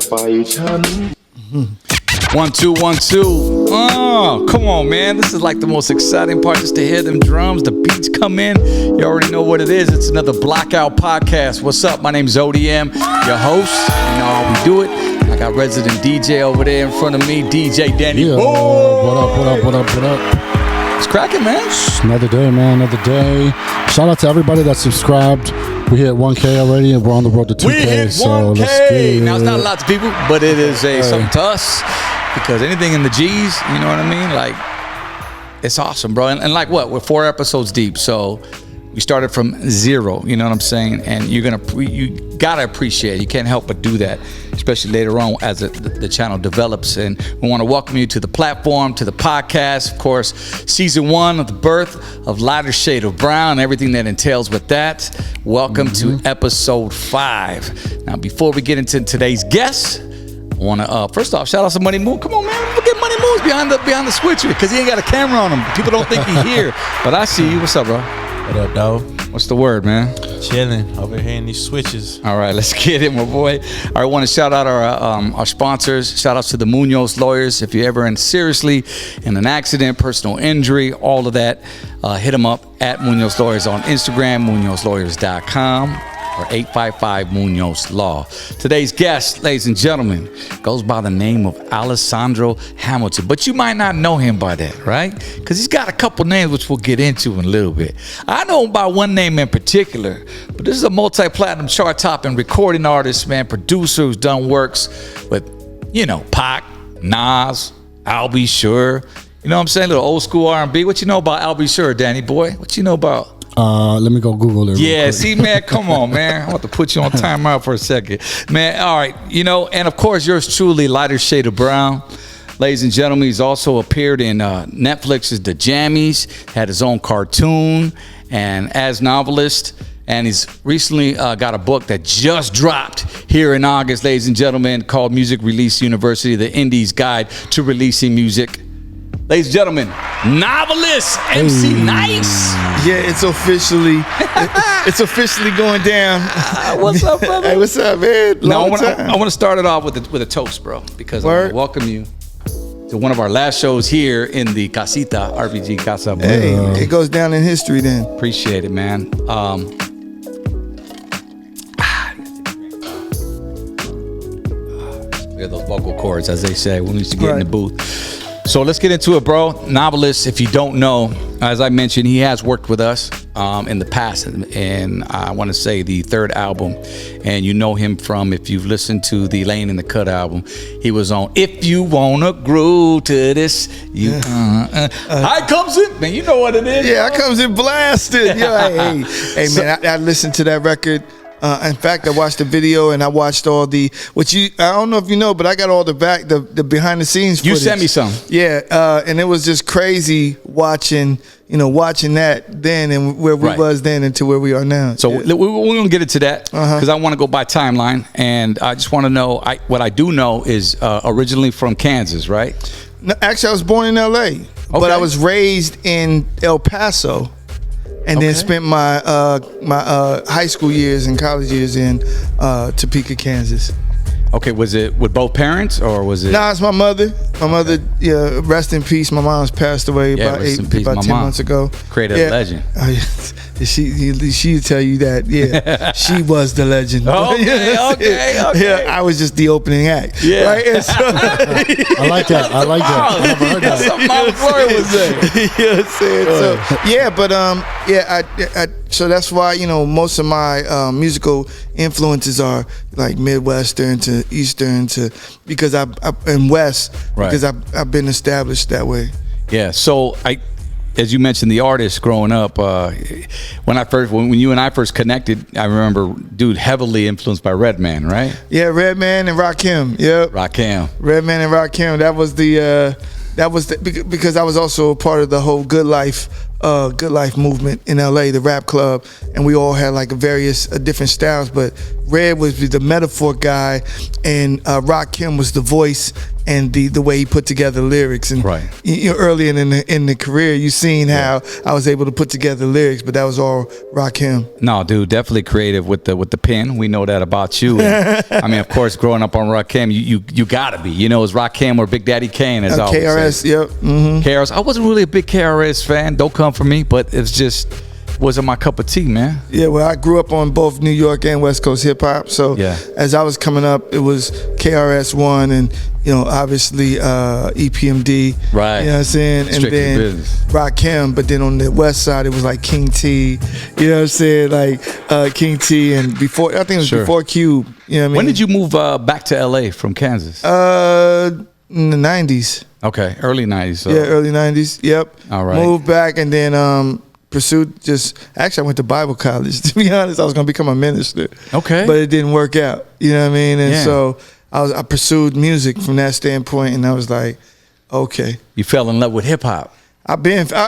ไปฉัน 1 2 1 2. Oh, come on, man. This is like the most exciting part, just to hear them drums, the beats come in. You already know what it is. It's another Blackout podcast. What's up? My name's ODM, your host. You know how we do it. I got resident DJ over there in front of me, DJ Danny. Yeah, what up? It's cracking, man. Another day, man, another day. Shout out to everybody that subscribed. We hit 1K already, and we're on the road to 2K. We hit 1K. So let's get it. Now, it's not a lot of people, but it is something to us, because anything in the G's, you know what I mean? Like, it's awesome, bro. And like what? We're 4 episodes deep, so we started from 0, you know what I'm saying? And you gotta appreciate it. You can't help but do that, especially later on as the channel develops. And we want to welcome you to the platform, to the podcast. Of course, season 1 of the birth of Lighter Shade of Brown, everything that entails with that. Welcome to episode 5. Now, before we get into today's guest, I want to first off shout out to Money Moon. Come on, man, look at Money Moon's behind the switcher, because he ain't got a camera on him. People don't think he's here, but I see you. What's up, bro? What up, dog? What's the word, man? Chilling over here in these switches. All right, let's get it, my boy. I want to shout out our sponsors. Shout outs to the Munoz Lawyers. If you're ever seriously in an accident, personal injury, all of that, hit them up at Munoz Lawyers on Instagram, munozlawyers.com. or 855-MUNOZ-LAW. Today's guest, ladies and gentlemen, goes by the name of Alessandro Hamilton. But you might not know him by that, right? Because he's got a couple names which we'll get into in a little bit. I know him by one name in particular, but this is a multi-platinum chart-topping recording artist, man, producer who's done works with, Pac, Nas, I'll Be Sure. You know what I'm saying? A little old school R&B. What you know about I'll Be Sure, Danny boy? What you know about? Let me go Google it. Yeah, see, man, come on, man. I want to put you on timeout for a second. Man, all right. And of course, yours truly, Lighter Shade of Brown. Ladies and gentlemen, he's also appeared in Netflix's The Jammies, had his own cartoon, and as novelist. And he's recently got a book that just dropped here in August, ladies and gentlemen, called Music Release University, The Indie's Guide to Releasing Music. Ladies and gentlemen, novelist Emcee N.I.C.E. Yeah, it's officially going down. What's up, brother? Hey, what's up, man? I want to start it off with a toast, bro, because I want to welcome you to one of our last shows here in the Casita, RBG Casa. Hey, it goes down in history then. Appreciate it, man. We have those vocal cords, as they say, when we used to get in the booth. So let's get into it, bro. Novelist, if you don't know, as I mentioned, he has worked with us in the past, and I want to say the 3rd album, and you know him from, if you've listened to the Lane in the Cut album, he was on If You Wanna Groove to This, I comes in, man, you know what it is. Yeah, I comes in blasted. Hey, man, I listened to that record. In fact, I watched the video and I watched all I don't know if you know, but I got all the behind the scenes footage. You sent me some. Yeah, and it was just crazy watching that then and where we was then into where we are now. So we're going to get into that because I want to go by timeline, and I just want to know, what I do know is originally from Kansas, right? No, actually, I was born in L.A., but I was raised in El Paso. And then spent my high school years and college years in Topeka, Kansas. Okay, was it with both parents or was it? Nah, it's my mother. My mother, rest in peace. My mom's passed away about 10 months ago. Created a legend. Oh, yeah. She'd tell you that. Yeah, she was the legend. Okay. Yeah, I was just the opening act. Yeah. Right? And so, I like that. I never heard that. Something Mama Gloria was saying. So that's why, most of my musical influences are like Midwestern to Eastern because and West, because I've been established that way. Yeah. So as you mentioned, the artist growing up, when you and I first connected, I remember, dude, heavily influenced by Redman, right? Yeah, Redman and Rakim. Yep. Rakim. Redman and Rakim. That was because I was also a part of the whole Good Life Good Life movement in LA, the rap club, and we all had like various different styles, but Red was the metaphor guy, and Rakim was the voice and the way he put together lyrics. And Right. you know, early in the career, you seen how I was able to put together lyrics, but that was all Rakim. No, dude, definitely creative with the pen. We know that about you. And, I mean, of course, growing up on Rakim, you gotta be. You know, it's Rakim or Big Daddy Kane, as I always KRS, say. yep. Mm-hmm. KRS. I wasn't really a big KRS fan. Don't come for me, but it's just wasn't my cup of tea, man. Yeah, well, I grew up on both New York and West Coast hip hop. So Yeah. as I was coming up, it was KRS-One and, you know, obviously EPMD. Right. You know what I'm saying? And Strictly then business. Rakim. But then on the west side, it was like King T. You know what I'm saying? Like King T. And before, I think it was Sure. before Cube. You know what I mean? When did you move back to LA from Kansas? In the 90s. Okay, early 90s. So. Yeah, early 90s. Yep. All right. Moved back and then pursued actually I went to Bible college. To be honest, I was going to become a minister. Okay. But it didn't work out. You know what I mean? And Yeah. so I pursued music from that standpoint, and I was like, okay. You fell in love with hip hop. I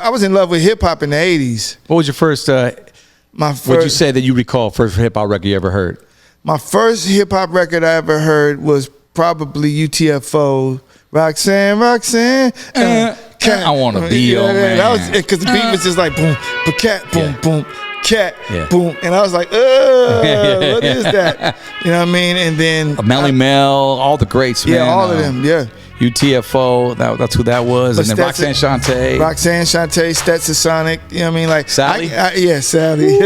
was in love with hip hop in the 80s. What was your first? My Would you first say that you recall first hip hop record you ever heard? my first hip hop record I ever heard was probably UTFO. Roxanne. I wanna be your man. That was because the beat was just like boom, cat, boom, Yeah. boom, cat, Yeah. boom, and I was like, what is that? You know what I mean? And then Melly Mel, all the greats, man. all of them, yeah. UTFO, that's who that was, But and then Roxanne Shante. Roxanne Shante, Stetson Sonic, you know what I mean? Like Sally? yeah, Sally.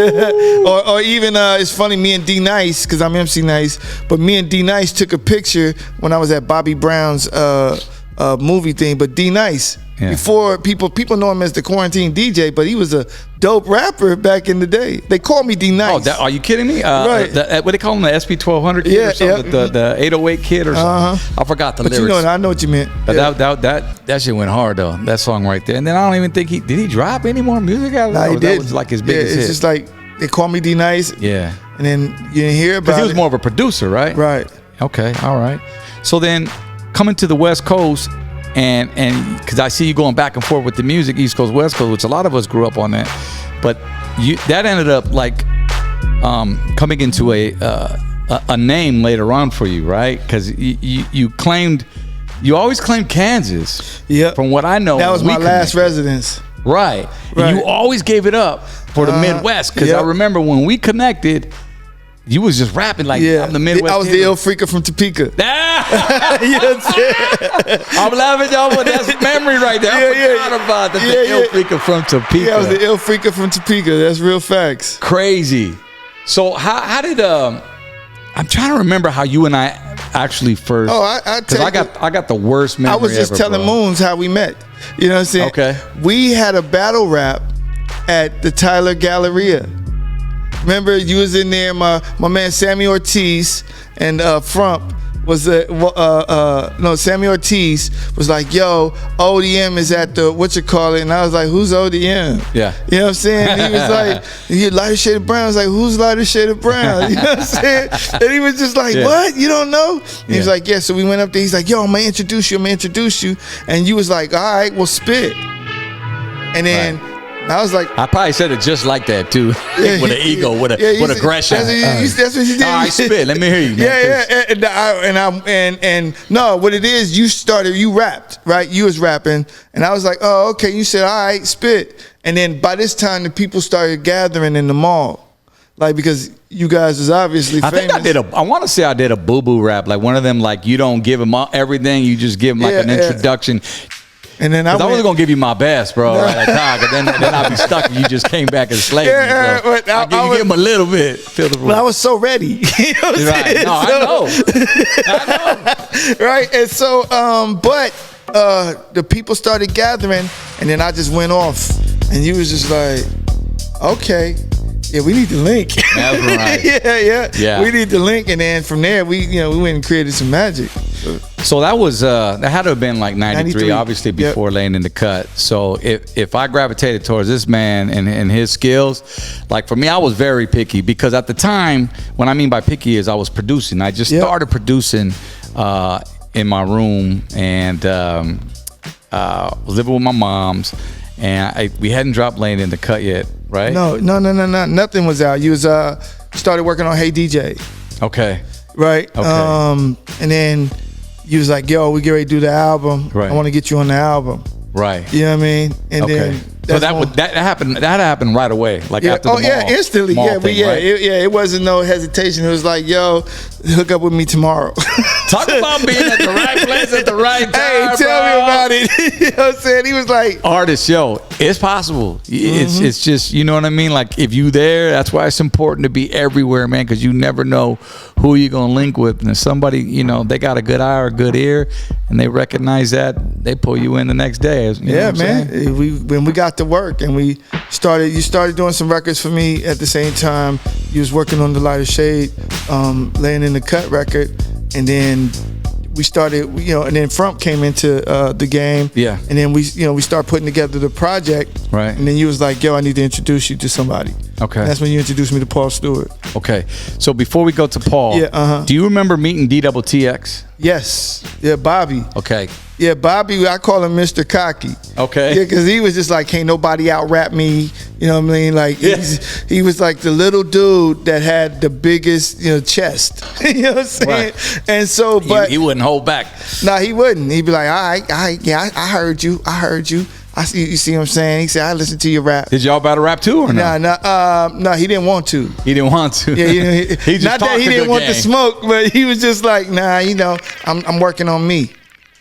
or even it's funny, me and D-Nice, because I'm MC Nice, but me and D-Nice took a picture when I was at Bobby Brown's movie thing. But D-Nice, Yeah. before people know him as the quarantine DJ, but he was a dope rapper back in the day. They called me D-Nice. Oh, are you kidding me? Right. What they call him, the SP1200 kid Yeah, or something? yeah. The 808 kid or something? I forgot the but lyrics. you know, I know what you meant. But Yeah. that shit went hard though. That song right there. And then I don't even think did he drop any more music out of Nah, that? he Or did. That was like his biggest it's hit. just like they call me D-Nice, Yeah. and then you didn't hear about Because he was it. more of a producer, right? Right. Okay, all right. So then coming to the West Coast, and because I see you going back and forth with the music, East Coast, West Coast, which a lot of us grew up on that, but that ended up like coming into a name later on for you, right? Because you always claimed Kansas. Yep. From what I know, That was when my we last connected. residence. Right. Right. And you always gave it up for the Midwest, because yep. I remember when we connected, you was just rapping like, Yeah, I'm the Midwest I was kid. the ill freaker from Topeka. Ah! You know what I'm saying? I'm laughing, y'all, but that's memory right there. I forgot about the ill freaker from Topeka. Yeah, I was the ill freaker from Topeka. That's real facts. Crazy. So how did I'm trying to remember how you and I actually first. Oh, I because tell I got the worst memory. I was just ever, telling bro. Moons how we met. You know what I'm saying? Okay. We had a battle rap at the Tyler Galleria. Remember, you was in there. My man Sammy Ortiz and Frump was Sammy Ortiz was like, yo, ODM is at the whatchamacallit, and I was like, who's ODM? Yeah. You know what I'm saying? He was like, you lighter shaded brown. I was like, who's lighter shaded brown? You know what I'm saying? And he was just like, Yeah. what? You don't know? And he was Yeah. like, yeah. So we went up there. He's like, yo, I'm gonna introduce you. And you was like, all right, well, spit. And then I was like, I probably said it just like that too, with an ego, with aggression. That's what you did. All right, spit. Let me hear you, man. Yeah. And no, what it is, you rapped, right? You was rapping, and I was like, oh, okay. You said, all right, spit. And then by this time, the people started gathering in the mall, like, because you guys is obviously I famous. think I want to say I did a boo-boo rap, like one of them, like you don't give them everything, you just give them like an introduction. And then I was gonna give you my best, bro. Right, like, but then I'd be stuck if you just came back and slayed me. Yeah, So but I give him a little bit. Feel the room. But I was so ready. You know what I'm Right. saying? No, I know. Right? And so, but the people started gathering, and then I just went off, and you was just like, okay, yeah, we need to link. That's right. Yeah. We need to link, and then from there, we went and created some magic. So that was that had to have been like 93, obviously before laying in the cut. So if I gravitated towards this man and his skills, like for me, I was very picky, because at the time, what I mean by picky is I was producing. I just started producing in my room, and was living with my moms. and we hadn't dropped Laying in the Cut yet, right? No, nothing was out. You was started working on Hey DJ, Okay. right? Okay. And then you was like, yo, we get ready to do the album. Right. I want to get you on the album. Right. You know what I mean? And Okay. then So that's that happened right away, like after the mall. instantly. Mall Yeah, thing, right? it wasn't no hesitation. It was like, yo, hook up with me tomorrow. Talk about being at the right place at the right time. Hey, tell me about it. You know what I'm saying? He was like, Artists, yo, it's possible. It's just, you know what I mean? Like, if you there, that's why it's important to be everywhere, man, because you never know who you're going to link with. And if somebody, you know, they got a good eye or a good ear, and they recognize that, they pull you in the next day. You know yeah, what I'm saying? when we got to work and you started doing some records for me at the same time. You was working on the Lighter Shade, Laying in the Cut record, and then we started, you know, and then Frump came into the game. Yeah. And then we started putting together the project. Right. And then you was like, yo, I need to introduce you to somebody. Okay. And that's when you introduced me to Paul Stewart. Okay. So before we go to Paul, do you remember meeting DTX? Yes. Yeah, Bobby. Okay. Yeah, Bobby, I call him Mr. Cocky. Okay. Yeah, because he was just like, can't nobody out rap me. You know what I mean? Like, he was like the little dude that had the biggest, you know, chest. You know what I'm saying? Right. And so, but he wouldn't hold back. nah, he wouldn't. He'd be like, I heard you. I see. You see what I'm saying? He said, I listened to your rap. Did y'all about to rap too or no? Nah, he didn't want to. He didn't want to. Yeah, he just not that he didn't want to smoke, but he was just like, nah, you know, I'm working on me.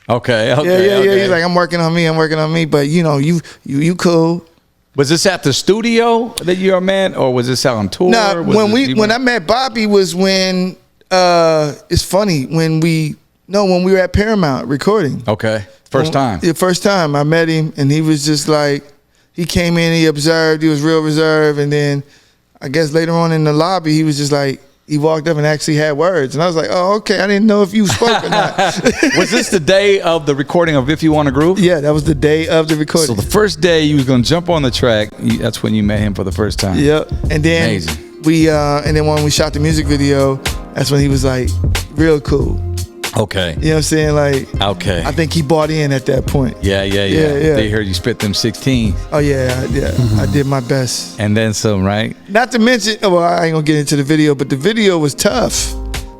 Okay. Yeah. He's like, I'm working on me. But you know, you cool. Was this at the studio that you met, or was this out on tour? Nah, when I met Bobby was when it's funny when we were at Paramount recording. Okay. First time. The first time I met him, and he was just like, he came in, he observed, he was real reserved, and then I guess later on in the lobby, he was just like, he walked up and actually had words, and I was like, oh, okay, I didn't know if you spoke or not. Was this the day of the recording of If You Want to Groove? Yeah, that was the day of the recording. So the first day you was gonna jump on the track, that's when you met him for the first time. Yep. And then Amazing. and then when we shot the music video, that's when he was like real cool. Okay. You know what I'm saying? Like, Okay. I think he bought in at that point. Yeah. Yeah. They heard you spit them 16. Oh yeah. I did my best. And then some, right? Not to mention, well, I ain't gonna get into the video, but the video was tough.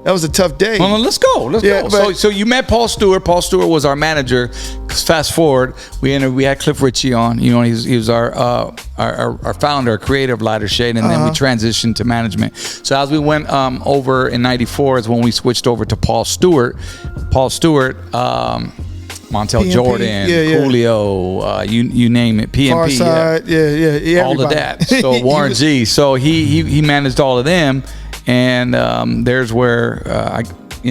That was a tough day. Well, let's go. Let's Yeah, go. but- So you met Paul Stewart. Paul Stewart was our manager. Fast forward, we had Cliff Ritchie on. You know, he was our founder, creator of Lighter Shade, and then we transitioned to management. So as we went over in '94 is when we switched over to Paul Stewart. Paul Stewart, Montel PNP, Jordan, yeah. Coolio, you name it, PNP, Farside, yeah, all of everybody. that. So Warren G. So he managed all of them, and there's where I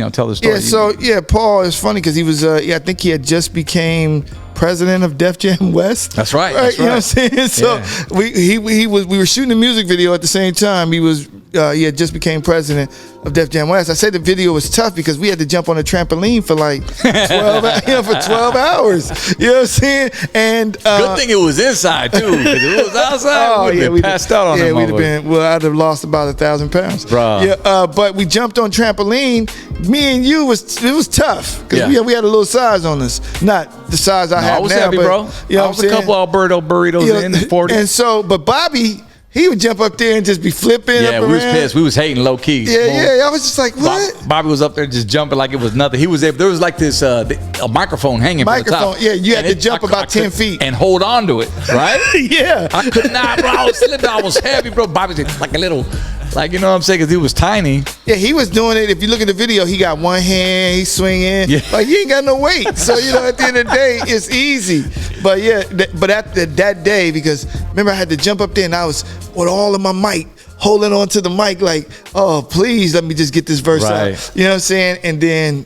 tell the story. Yeah, so Paul is funny because he was I think he had just became president of Def Jam West. That's right. That's You know right. what I'm saying? So we were shooting a music video at the same time. He had just became president of Def Jam West. I said the video was tough because we had to jump on a trampoline for like 12 hours. You know what I'm saying? And good thing it was inside too, because if it was outside, we'd passed out on that. Yeah, we'd have been. Well, I'd have lost about 1,000 pounds. Bruh. Yeah, but we jumped on trampoline. Me and you it was tough because we had a little size on us, not the size I have I was now. heavy, but, bro. You know I what was I'm a saying? couple Alberto burritos in the 40. And so, but Bobby, he would jump up there and just be flipping. Yeah, up we was around. pissed. We was hating low key. Yeah. I was just like, what? Bobby was up there just jumping like it was nothing. He was there. There was like this a microphone hanging from the top. Yeah, you had And to jump about 10 feet and hold on to it, right? Yeah. I could not, bro. I was slipping. I was heavy, bro. Bobby was like a little, like, you know what I'm saying? Because he was tiny. Yeah, he was doing it. If you look at the video, he got one hand, he's swinging. Yeah. Like, he ain't got no weight. So, at the end of the day, it's easy. But yeah, but after that day, because remember I had to jump up there and I was with all of my might holding on to the mic like, oh, please let me just get this verse out. You know what I'm saying? And then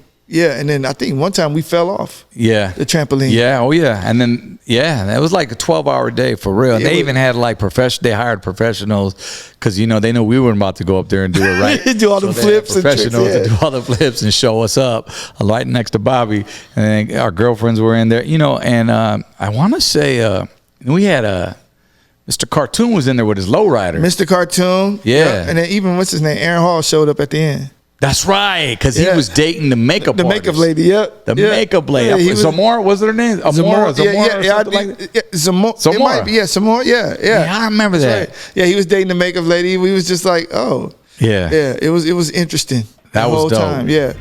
I think one time we fell off. Yeah. The trampoline. Yeah, oh yeah. And then that was like a 12-hour day for real. And they even had like they hired professionals because they knew we weren't about to go up there and do it right. Do all the flips and tricks. Professionals to do all the flips and show us up right next to Bobby. And then our girlfriends were in there, and I want to say we had Mr. Cartoon was in there with his lowrider. Mr. Cartoon. Yeah. And then even what's his name? Aaron Hall showed up at the end. That's right, because he was dating the makeup the makeup lady. Yep. The makeup lady. Yeah, Zamora, was her name? Zamora. Zamora. It might be. Yeah, Zamora. Yeah. I remember that. Right. Yeah, he was dating the makeup lady. We was just like, oh. Yeah. It was interesting. That was whole dope. time. Yeah.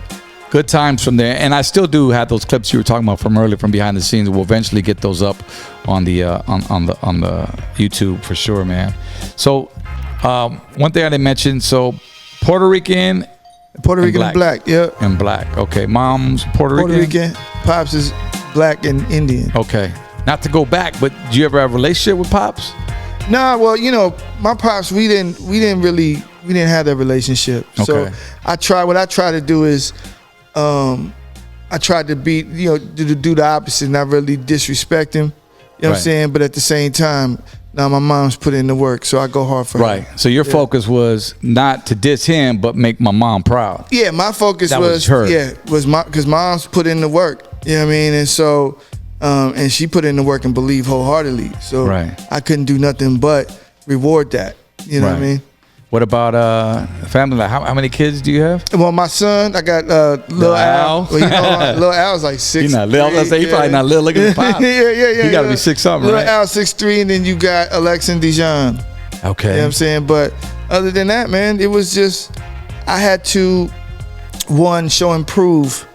Good times from there, and I still do have those clips you were talking about from earlier, from behind the scenes. We'll eventually get those up on the on the YouTube for sure, man. So one thing I didn't mention, so Puerto Rican and black. Yeah. And black. Okay, mom's Puerto Rican. Pops is black and Indian. Okay, not to go back, but do you ever have a relationship with pops? Nah, well, my pops, we didn't have that relationship. Okay. So what I try to do is I tried to be, to do the opposite, not really disrespect him. You know what I'm saying? But at the same time, now my mom's put in the work, so I go hard for her. Right. So your focus was not to diss him, but make my mom proud. Yeah, my focus was her. because mom's put in the work. You know what I mean? And so, and she put in the work and believed wholeheartedly. So I couldn't do nothing but reward that. You know what I mean? What about family? Like how many kids do you have? Well, my son, I got Lil Al. Well, Lil Al's like 6'3". He's not little. Let's say he probably not little. Look at the pop. yeah. He got to be 6 something, Lil right? Al 6'3", and then you got Alex and Dijon. Okay. You know what I'm saying? But other than that, man, it was just I had to show and prove,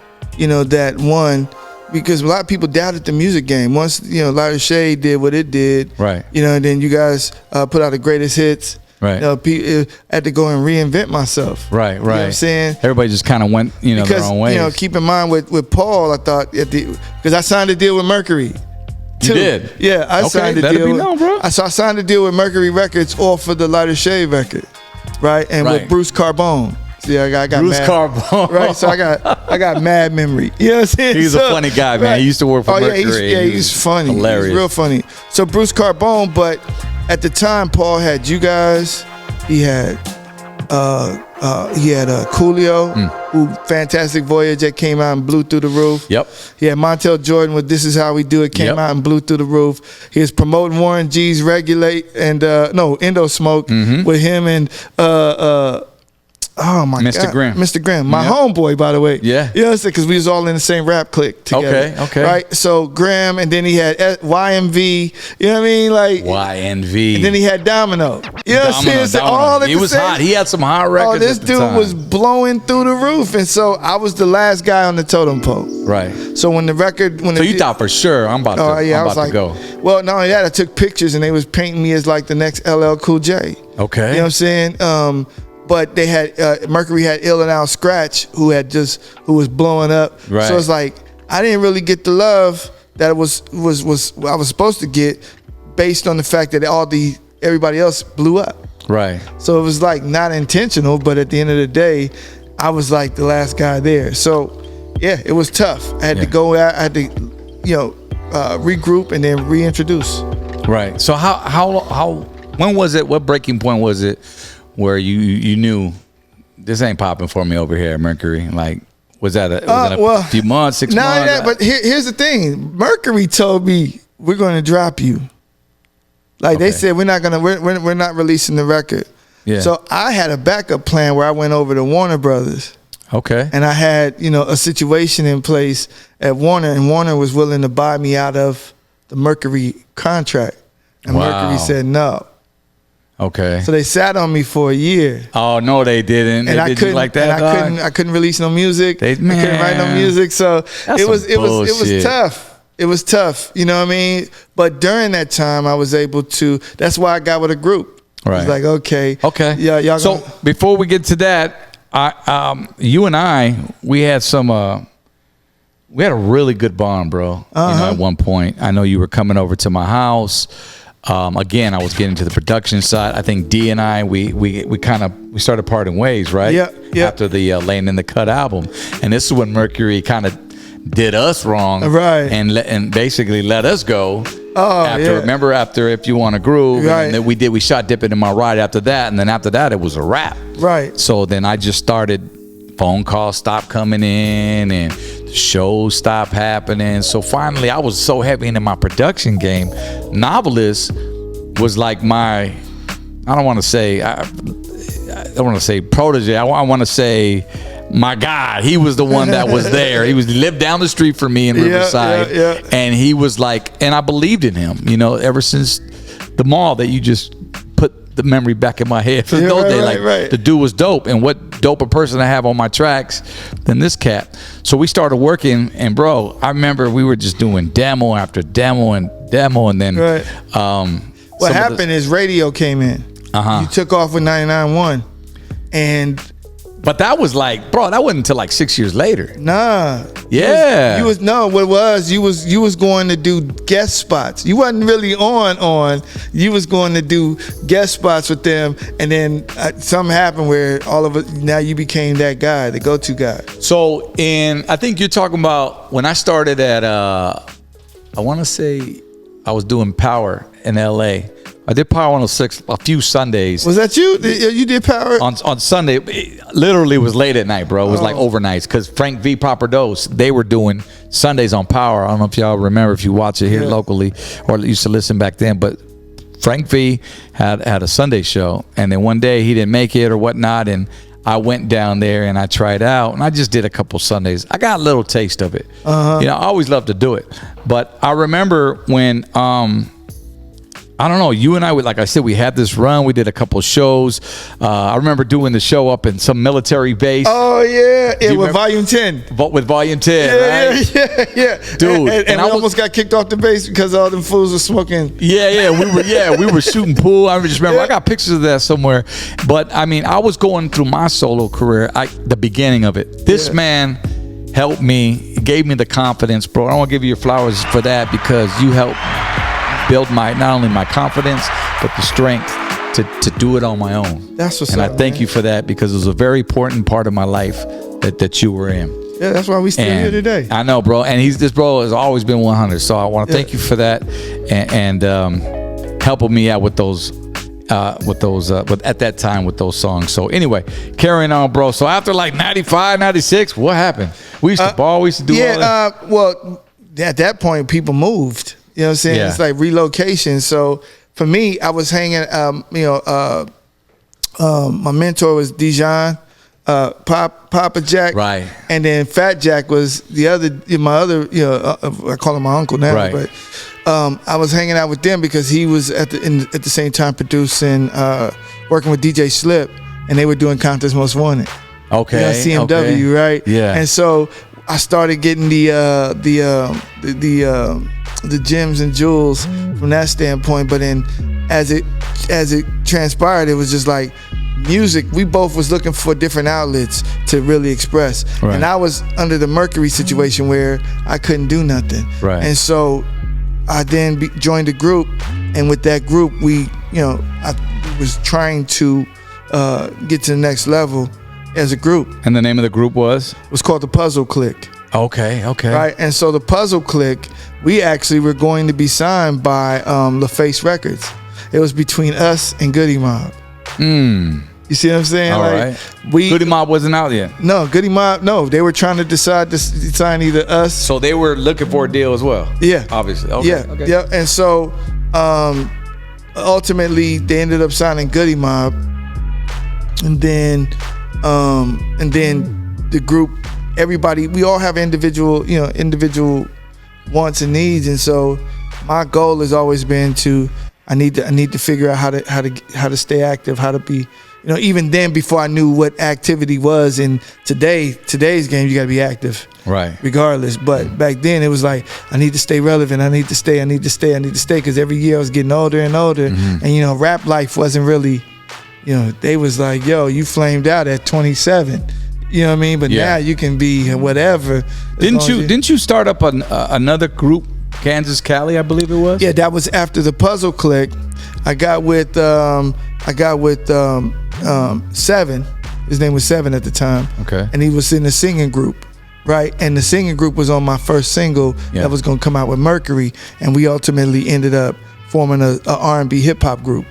because a lot of people doubted the music game. Once Larry Shea did what it did, right? And then you guys put out the greatest hits. Right. I had to go and reinvent myself. Right. You know what I'm saying? Everybody just kind of went, their own ways. Keep in mind with Paul, I thought because I signed a deal with Mercury. You did? Yeah, I signed a deal. Let it be known, bro. So I signed a deal with Mercury Records off of the Lighter Shade record, right? And with Bruce Carbone. See, I got Bruce Carbone. Right, so I got mad memory. You know what I'm saying? He's a funny guy, man. He used to work for Mercury. He's funny. Hilarious. He's real funny. So Bruce Carbone, but at the time, Paul had you guys. He had Coolio, who Fantastic Voyage that came out and blew through the roof. Yep. He had Montel Jordan with This Is How We Do It, came out and blew through the roof. He was promoting Warren G's Regulate and Indo Smoke with him and oh my Mr. God, Grimm. Mr. Grimm, my homeboy, by the way. Yeah. You know what I'm saying? Because we was all in the same rap clique together. Okay. Right. So Grimm, and then he had YMV. You know what I mean? Like YNV. And then he had Domino. You know what I'm saying? So all he was hot. He had some hot records. Oh, this dude was blowing through the roof, and so I was the last guy on the totem pole. Right. So when the record, so you thought for sure I'm about to go. Well, not only that, I took pictures, and they was painting me as like the next LL Cool J. Okay. You know what I'm saying? But they had Mercury had Ill and Out Scratch, who was blowing up. Right. So it's like I didn't really get the love that was I was supposed to get, based on the fact that everybody else blew up. Right. So it was like not intentional, but at the end of the day, I was like the last guy there. So yeah, it was tough. I had to go out. I had to regroup and then reintroduce. Right. So how when was it? What breaking point was it where you knew this ain't popping for me over here at Mercury? Like, was that a few months, 6 months? That, but here's the thing. Mercury told me we're going to drop you. Like they said, we're not releasing the record. Yeah. So I had a backup plan where I went over to Warner Brothers. Okay. And I had, a situation in place at Warner, and Warner was willing to buy me out of the Mercury contract. And Mercury said no. Okay. So they sat on me for a year. Oh no, they didn't. And I couldn't like that. And I couldn't release no music. I couldn't write no music. So it was tough. It was tough. You know what I mean? But during that time, I was able to. That's why I got with a group. Right. It was like okay. Yeah, y'all. So before we get to that, you and I, we had a really good bond, bro. At one point, I know you were coming over to my house. Again, I was getting to the production side. I think D and I, we started parting ways, right? Yeah. After the Laying in the Cut album, and this is when Mercury kind of did us wrong, right? And basically let us go. Remember after If You Want to Groove, right? And then we shot Dipping in My Ride after that, and then after that it was a wrap, right? So then I just started. Phone calls stopped coming in and shows stopped happening. So finally, I was so heavy into my production game. Novelist was like my, I don't want to say protege. I want to say my God, he was the one that was there. He lived down the street from me in Riverside, and he was like, and I believed in him. You know, ever since the mall that you just put the memory back in my head. For those days, the dude was dope, and what doper person I have on my tracks than this cat. So we started working, and bro, I remember we were just doing demo after demo and demo, and then what happened is radio came in. You took off with 99.1, and but that was like, bro, that wasn't until like 6 years later. Nah. Yeah. You was going to do guest spots. You wasn't really on. You was going to do guest spots with them, and then something happened where all of it, now you became that guy, the go-to guy. So I think you're talking about when I started at I want to say I was doing Power in LA. I did Power 106 a few Sundays. Was that you? You did Power? On Sunday. It literally was late at night, bro. It was like overnights because Frank V. Proper Dose, they were doing Sundays on Power. I don't know if y'all remember, if you watch it here locally or used to listen back then, but Frank V had a Sunday show, and then one day he didn't make it or whatnot, and I went down there and I tried out, and I just did a couple Sundays. I got a little taste of it. You know, I always loved to do it, but I remember when I don't know, you and I, like I said, we had this run. We did a couple of shows. I remember doing the show up in some military base. Oh, yeah, with Volume 10. But with Volume 10, right? Yeah. Dude. And we almost got kicked off the base because all them fools were smoking. We were shooting pool. I just remember, I got pictures of that somewhere. But, I mean, I was going through my solo career, the beginning of it. This man helped me, gave me the confidence, bro. I want to give you your flowers for that because you helped build not only my confidence but the strength to do it on my own. That's what's up. And I thank man. you for that because it was a very important part of my life that you were in. Yeah, that's why we still here today. I know, bro. And this bro has always been 100. So I want to thank you for that and helping me out with those at that time with those songs. So anyway, carrying on, bro. So after like 95, 96, what happened? We used to ball. We used to do all that. Well, at that point, people moved. You know what I'm saying? It's like relocation. So for me, I was hanging, my mentor was Dijon, Papa Jack. Right. And then Fat Jack was my other, I call him my uncle now. Right. But I was hanging out with them because he was at the same time producing, working with DJ Slip, and they were doing Compton's Most Wanted. Okay. CMW, right? Yeah. And so I started getting the gems and jewels from that standpoint, but then as it transpired, it was just like music. We both was looking for different outlets to really express, and I was under the Mercury situation where I couldn't do nothing, and so I then joined a group, and with that group, I was trying to get to the next level as a group. And the name of the group was? It was called the Puzzle Clique. Okay. Right, and so the Puzzle Clique, we actually were going to be signed by LaFace Records. It was between us and Goody Mob. You see what I'm saying? All right. Goody Mob wasn't out yet. No, Goody Mob. No, they were trying to decide to sign either us. So they were looking for a deal as well. Yeah, obviously. Okay. Yeah. And so ultimately, they ended up signing Goody Mob, and then the group. Everybody, we all have individual wants and needs, and so my goal has always been I need to figure out how to stay active, how to be, even then before I knew what activity was. In today's game, you got to be active, right? Regardless. But back then, it was like I need to stay relevant. I need to stay because every year I was getting older and older, and rap life wasn't really, they was like, yo, you flamed out at 27. You know what I mean? But now you can be whatever. Didn't you start up another group, Kansas Cali, I believe it was? Yeah, that was after the Puzzle Clique. I got with Seven. His name was Seven at the time. Okay. And he was in the singing group, right? And the singing group was on my first single that was gonna come out with Mercury, and we ultimately ended up forming a R&B hip hop group.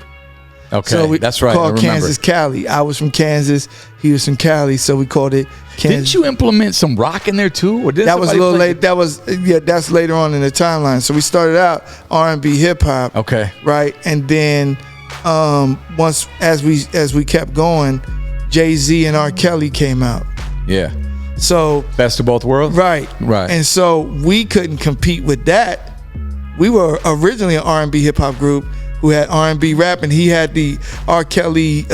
Okay, so that's right. Called Kansas Cali. I was from Kansas. He was from Cali, so we called it Kansas. Didn't you implement some rock in there too? Or that was a little late. That's later on in the timeline. So we started out R&B hip hop. Okay. Right, and then once as we kept going, Jay-Z and R. Kelly came out. Yeah. So Best of both worlds. right. Right. And so we couldn't compete with that. We were originally an R&B hip hop group who had R&B rap, and he had the R. Kelly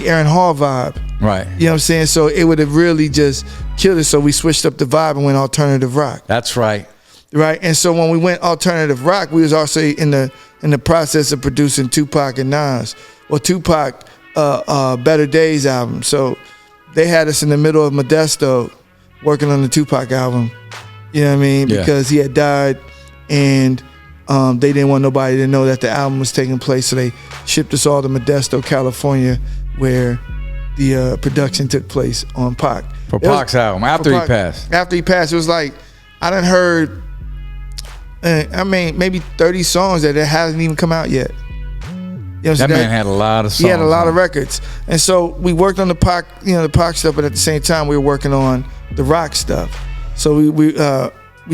Aaron Hall vibe. Right. You know what I'm saying? So it would have really just killed it. So we switched up the vibe and went alternative rock. That's right. Right. And so when we went alternative rock, we was also in the process of producing Tupac and Nas. Well, Tupac Better Days album. So they had us in the middle of Modesto working on the Tupac album. You know what I mean? Yeah. Because he had died, and they didn't want nobody to know that the album was taking place. So they shipped us all to Modesto, California, where the production took place on Pac. For Pac's album, after he passed. After he passed, it was like, I done heard, maybe 30 songs that hasn't even come out yet. You know, that man had a lot of songs. He had a lot of records. And so we worked on the Pac stuff, but at the same time we were working on the rock stuff. So we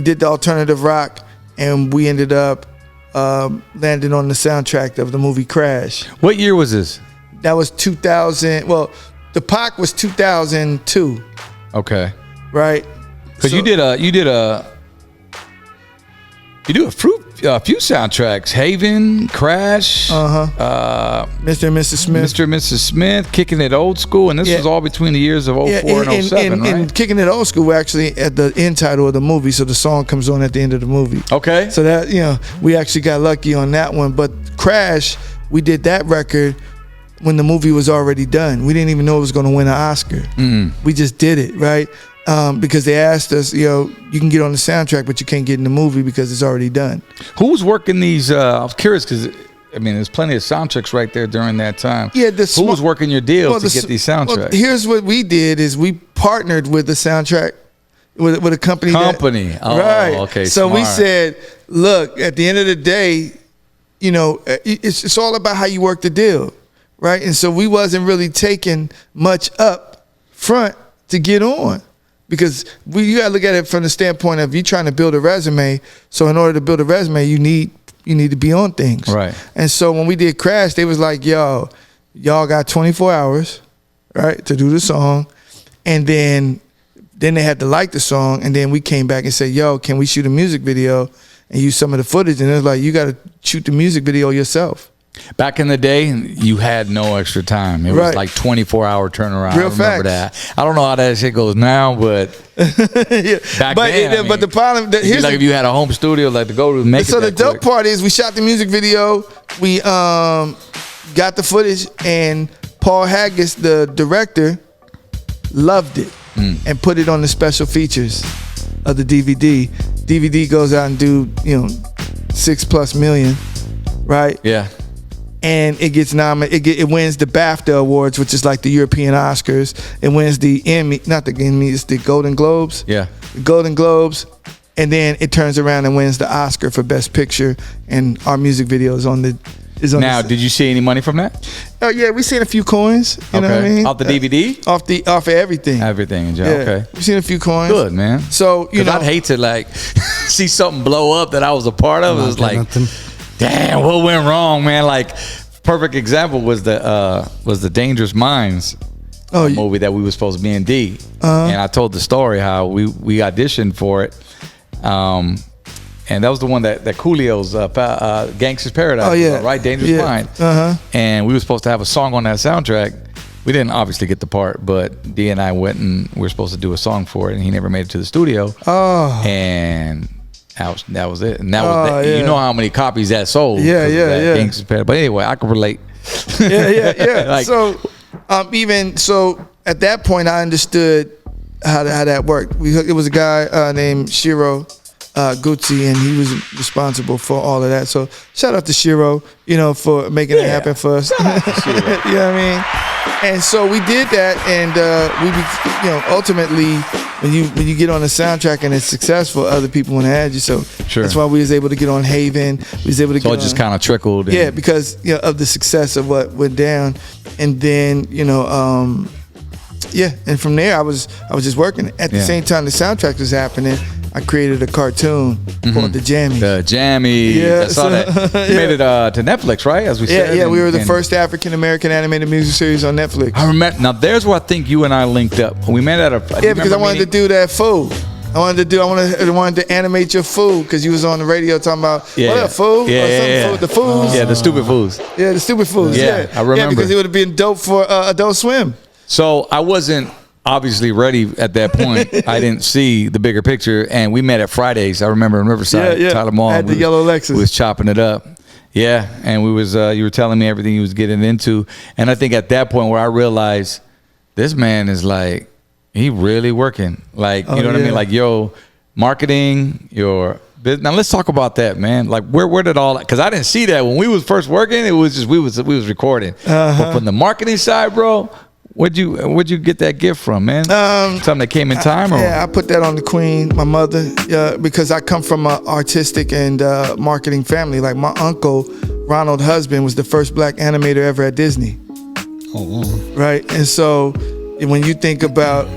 did the alternative rock, and we ended up landing on the soundtrack of the movie Crash. What year was this? That was 2000. Well, the Pac was 2002. Okay. Right? Because you did a few soundtracks. Haven, Crash, Mr. and Mrs. Smith. Mr. and Mrs. Smith, Kicking It Old School, and this was all between the years of 04 and 07, right? And Kicking It Old School, we're actually at the end title of the movie, so the song comes on at the end of the movie. Okay. So that, we actually got lucky on that one. But Crash, we did that record when the movie was already done. We didn't even know it was going to win an Oscar. We just did it, right? Because they asked us, you can get on the soundtrack, but you can't get in the movie because it's already done. Who was working these? I was curious because, there's plenty of soundtracks right there during that time. Yeah, who was working your deals to get these soundtracks? Well, here's what we did is we partnered with the soundtrack, with a company. Right. Okay, So smart. we said, look, at the end of the day, it's all about how you work the deal, right? And so we wasn't really taking much up front to get on. Because you gotta look at it from the standpoint of you trying to build a resume. So in order to build a resume, you need to be on things. Right. And so when we did Crash, they was like, y'all got 24 hours, right, to do the song. And then they had to like the song. And then we came back and said, can we shoot a music video and use some of the footage? And it was like, you gotta shoot the music video yourself. Back in the day, you had no extra time. It was like 24-hour turnaround. Real I remember that. I don't know how that shit goes now, but back then. But the problem, here's if you had a home studio, to go to make it. So the dope part is we shot the music video. We got the footage, and Paul Haggis, the director, loved it and put it on the special features of the DVD. DVD goes out and do 6+ million, right? Yeah. And it gets nominated. It wins the BAFTA awards, which is like the European Oscars. It wins the Emmy, not the Emmy, it's the Golden Globes. Yeah. The Golden Globes, and then it turns around and wins the Oscar for Best Picture. And our music video is on the. Now, did you see any money from that? Oh yeah, we seen a few coins. You know what I mean? Off the DVD? Off of everything. Everything, yeah. Okay. We seen a few coins. Good, man. So I'd hate to see something blow up that I was a part of. It was like, damn, what went wrong, man? Perfect example was the Dangerous Minds movie that we were supposed to be in D. And I told the story how we auditioned for it. And that was the one that Coolio's Gangsta's Paradise, right? Dangerous Mind. And we were supposed to have a song on that soundtrack. We didn't obviously get the part, but D and I went and we were supposed to do a song for it, and he never made it to the studio. And that was it. And that was you know how many copies that sold. Yeah. Gangsta's Paradise. But anyway, I can relate. Yeah. So at that point, I understood how that worked. It was a guy named Shiro Gutierrez, and he was responsible for all of that. So shout out to Shiro, for making it happen for us. You know what I mean? And so we did that, and ultimately, when you get on the soundtrack and it's successful, other people want to add you. So that's why we was able to get on Haven. We was able to. So it just kind of trickled. Yeah, because of the success of what went down, and then and from there I was just working. At the same time the soundtrack was happening, I created a cartoon called The Jammies. The Jammies. Yeah, I saw that. You made it to Netflix, right? As we said. Yeah, we were the first African American animated music series on Netflix. I remember. Now, there's where I think you and I linked up. We met at a. Yeah, because I wanted to do that food. I wanted to animate your food because you was on the radio talking about what up, food? Yeah. The foods. Yeah, the stupid foods. Yeah, the stupid foods. Yeah, I remember. Yeah, because it would have been dope for Adult Swim. So I wasn't obviously ready at that point. I didn't see the bigger picture, and we met at Fridays. I remember in Riverside, Tyler Mall. At the yellow Lexus. We was chopping it up. Yeah, and we was. You were telling me everything you was getting into, and I think at that point where I realized this man is like. He really working. Like, you know what I mean? Like, yo, marketing, your business. Now, let's talk about that, man. Like, where did all that? Because I didn't see that. When we was first working, it was just, we was recording. But from the marketing side, bro, where'd you get that gift from, man? Something that came in time? Yeah, I put that on the queen, my mother, because I come from an artistic and marketing family. Like, my uncle, Ronald Husband, was the first black animator ever at Disney. Oh, wow. Right? And so when you think about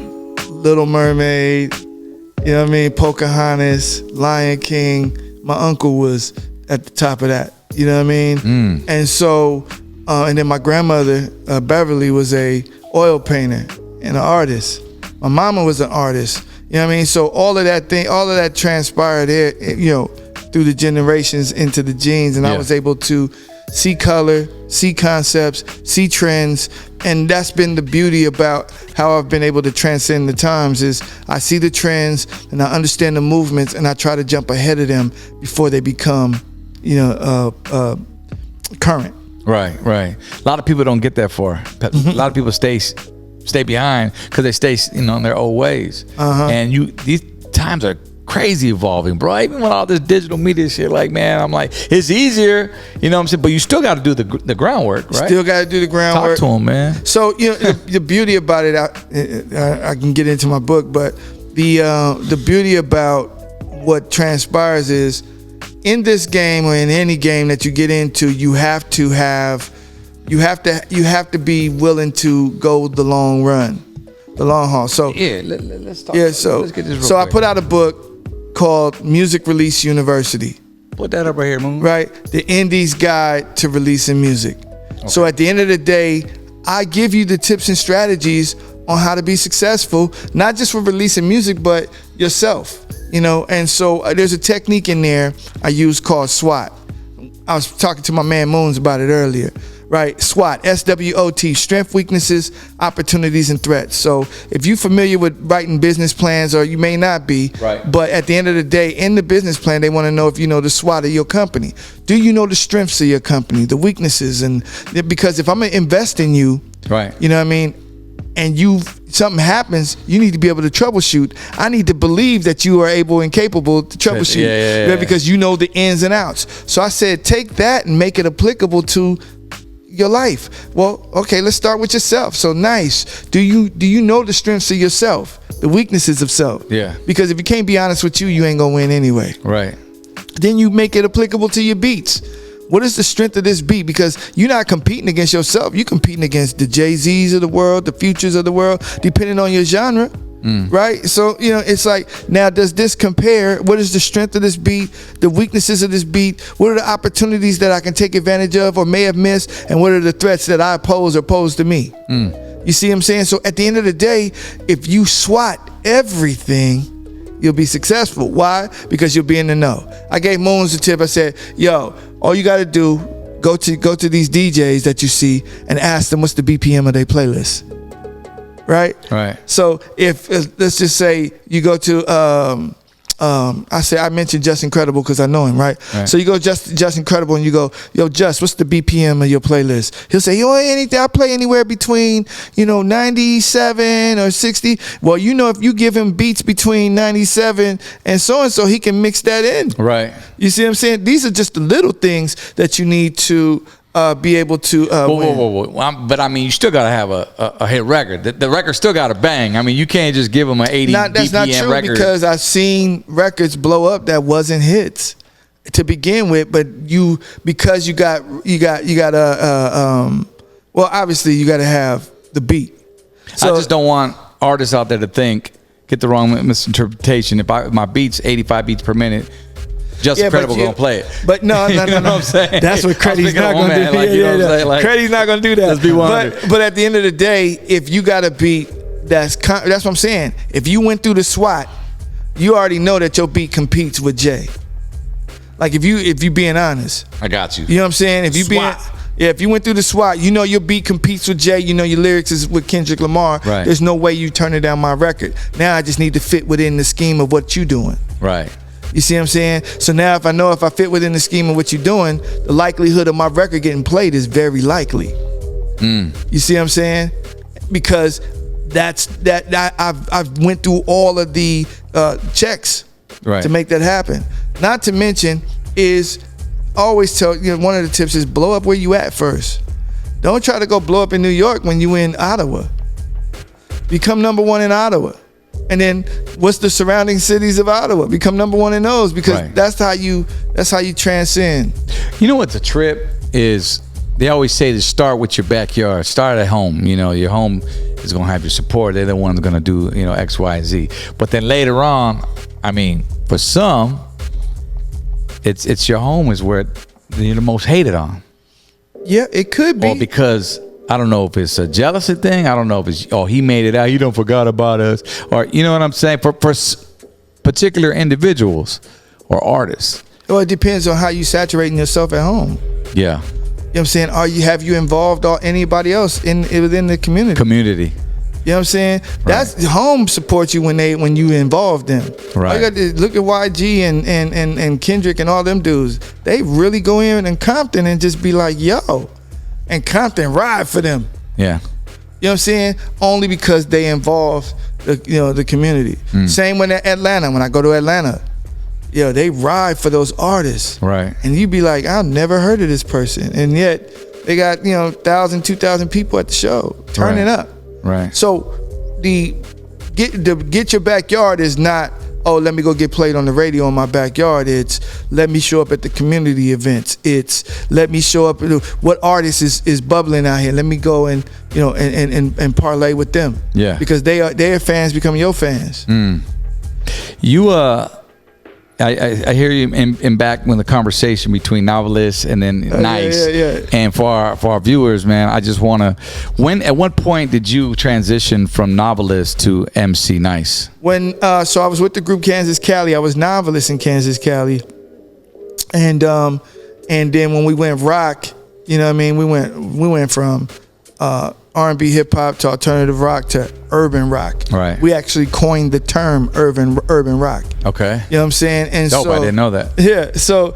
Little Mermaid, you know what I mean, Pocahontas, Lion King, my uncle was at the top of that, you know what I mean? And so, and then my grandmother, Beverly, was a oil painter and an artist. My mama was an artist, you know what I mean? So all of that transpired there, you know, through the generations into the genes, and I was able to see color, see concepts, see trends, and that's been the beauty about how I've been able to transcend the times is I see the trends and I understand the movements and I try to jump ahead of them before they become, you know, current. Right. A lot of people don't get that far. A lot of people stay behind because they stay, you know, in their old ways. And these times are crazy evolving, bro. Even with all this digital media shit, like, man, I'm like, it's easier, you know what I'm saying? But you still got to do the groundwork, right? Still got to do the groundwork. Talk to him, man. So, you know, the beauty about it, I can get into my book, but the beauty about what transpires is in this game or in any game that you get into, you have to be willing to go the long run, the long haul. So let's talk. Yeah, so let's get this real so quick. I put out a book called Music Release University. Put that up right here, Moon. Right, the Indie's Guide to Releasing Music. Okay. So at the end of the day, I give you the tips and strategies on how to be successful, not just for releasing music, but yourself. You know, and so there's a technique in there I use called SWOT. I was talking to my man Moons about it earlier. Right, SWOT, SWOT, strength, weaknesses, opportunities, and threats. So if you're familiar with writing business plans, or you may not be, right, but at the end of the day, in the business plan, they want to know if you know the SWOT of your company. Do you know the strengths of your company, the weaknesses? And because if I'm going to invest in you, right, you know what I mean, and something happens, you need to be able to troubleshoot. I need to believe that you are able and capable to troubleshoot, yeah. Because you know the ins and outs. So I said, take that and make it applicable to your life. Well, okay, let's start with yourself. So nice. Do you know the strengths of yourself, the weaknesses of self? Yeah. Because if you can't be honest with you, you ain't gonna win anyway. Right. Then you make it applicable to your beats. What is the strength of this beat? Because you're not competing against yourself. You're competing against the Jay-Z's of the world, the Futures of the world, depending on your genre. Right? So, you know, it's like, now does this compare? What is the strength of this beat? The weaknesses of this beat? What are the opportunities that I can take advantage of or may have missed? And what are the threats that I pose or pose to me? You see what I'm saying? So at the end of the day, if you SWOT everything, you'll be successful. Why? Because you'll be in the know. I gave Moons a tip. I said, yo, all you got to do, go to these DJs that you see and ask them what's the BPM of their playlist. Right? So if let's just say you go to I mentioned Just Incredible because I know him, right? So you go Just Incredible and you go, yo, Just, what's the BPM of your playlist? He'll say, yo, anything, I play anywhere between, 97 or 60. Well, if you give him beats between 97 and so, he can mix that in. Right. You see what I'm saying? These are just the little things that you need to be able to win. But I mean, you still gotta have a hit record. The record still gotta bang. I mean, you can't just give them an 80 That's BPM not true record. because I've seen records blow up that wasn't hits to begin with, but because you got obviously you got to have the beat. So I just don't want artists out there to think get the wrong misinterpretation. If my beat's 85 beats per minute, Just Credible gonna play it. But no. You know what I'm saying? That's what Creddy's not gonna do. Like, you know what I'm saying? Like, Creddy's not gonna do that. Let's be 100. But at the end of the day, if you got a beat that's what I'm saying. If you went through the SWAT, you already know that your beat competes with Jay. Like if you being honest. I got you. You know what I'm saying? If you if you went through the SWAT, you know your beat competes with Jay, you know your lyrics is with Kendrick Lamar. Right. There's no way you turning down my record. Now I just need to fit within the scheme of what you doing. Right. You see what I'm saying? So now if I fit within the scheme of what you're doing, the likelihood of my record getting played is very likely. You see what I'm saying? Because I've went through all of the checks to make that happen. Not to mention is always tell one of the tips is blow up where you at first. Don't try to go blow up in New York when you in Ottawa. Become number one in Ottawa. And then what's the surrounding cities of Ottawa? Become number one in those because that's how you transcend. You know what's a trip is they always say to start with your backyard. Start at home. You know, your home is gonna have your support. They're the ones gonna do, X, Y, and Z. But then later on, I mean, for some, it's your home is where you're the most hated on. Yeah, it could be. Or because I don't know if it's a jealousy thing. I don't know if it's he made it out. He don't forgot about us. Or you know what I'm saying? For particular individuals or artists. Well, it depends on how you saturating yourself at home. Yeah. You know what I'm saying? Have you involved anybody else within the community? You know what I'm saying? Right. That's home supports you when you involve them. Right. Look at YG and Kendrick and all them dudes. They really go in Compton and just be like, yo, and Compton ride for them. Yeah. You know what I'm saying? Only because they involve the community. Same when Atlanta. When I go to Atlanta, they ride for those artists. Right. And you be like, I've never heard of this person, and yet they got 1,000, 2,000 people at the show turning up. Right. So get your backyard is not, let me go get played on the radio in my backyard. It's let me show up at the community events. It's let me show up. What artist is bubbling out here? Let me go and and parlay with them. Yeah. Because their fans become your fans. You I hear you in back when the conversation between Novelist and then N.I.C.E. Yeah. And for our viewers, man, I just want to. At what point did you transition from Novelist to Emcee N.I.C.E.? When so I was with the group Kansas Cali. I was Novelist in Kansas Cali, and then when we went rock, you know what I mean, we went from R&B hip hop to alternative rock to urban rock. Right. We actually coined the term urban rock. Okay. You know what I'm saying? And dope, I didn't know that. Yeah. So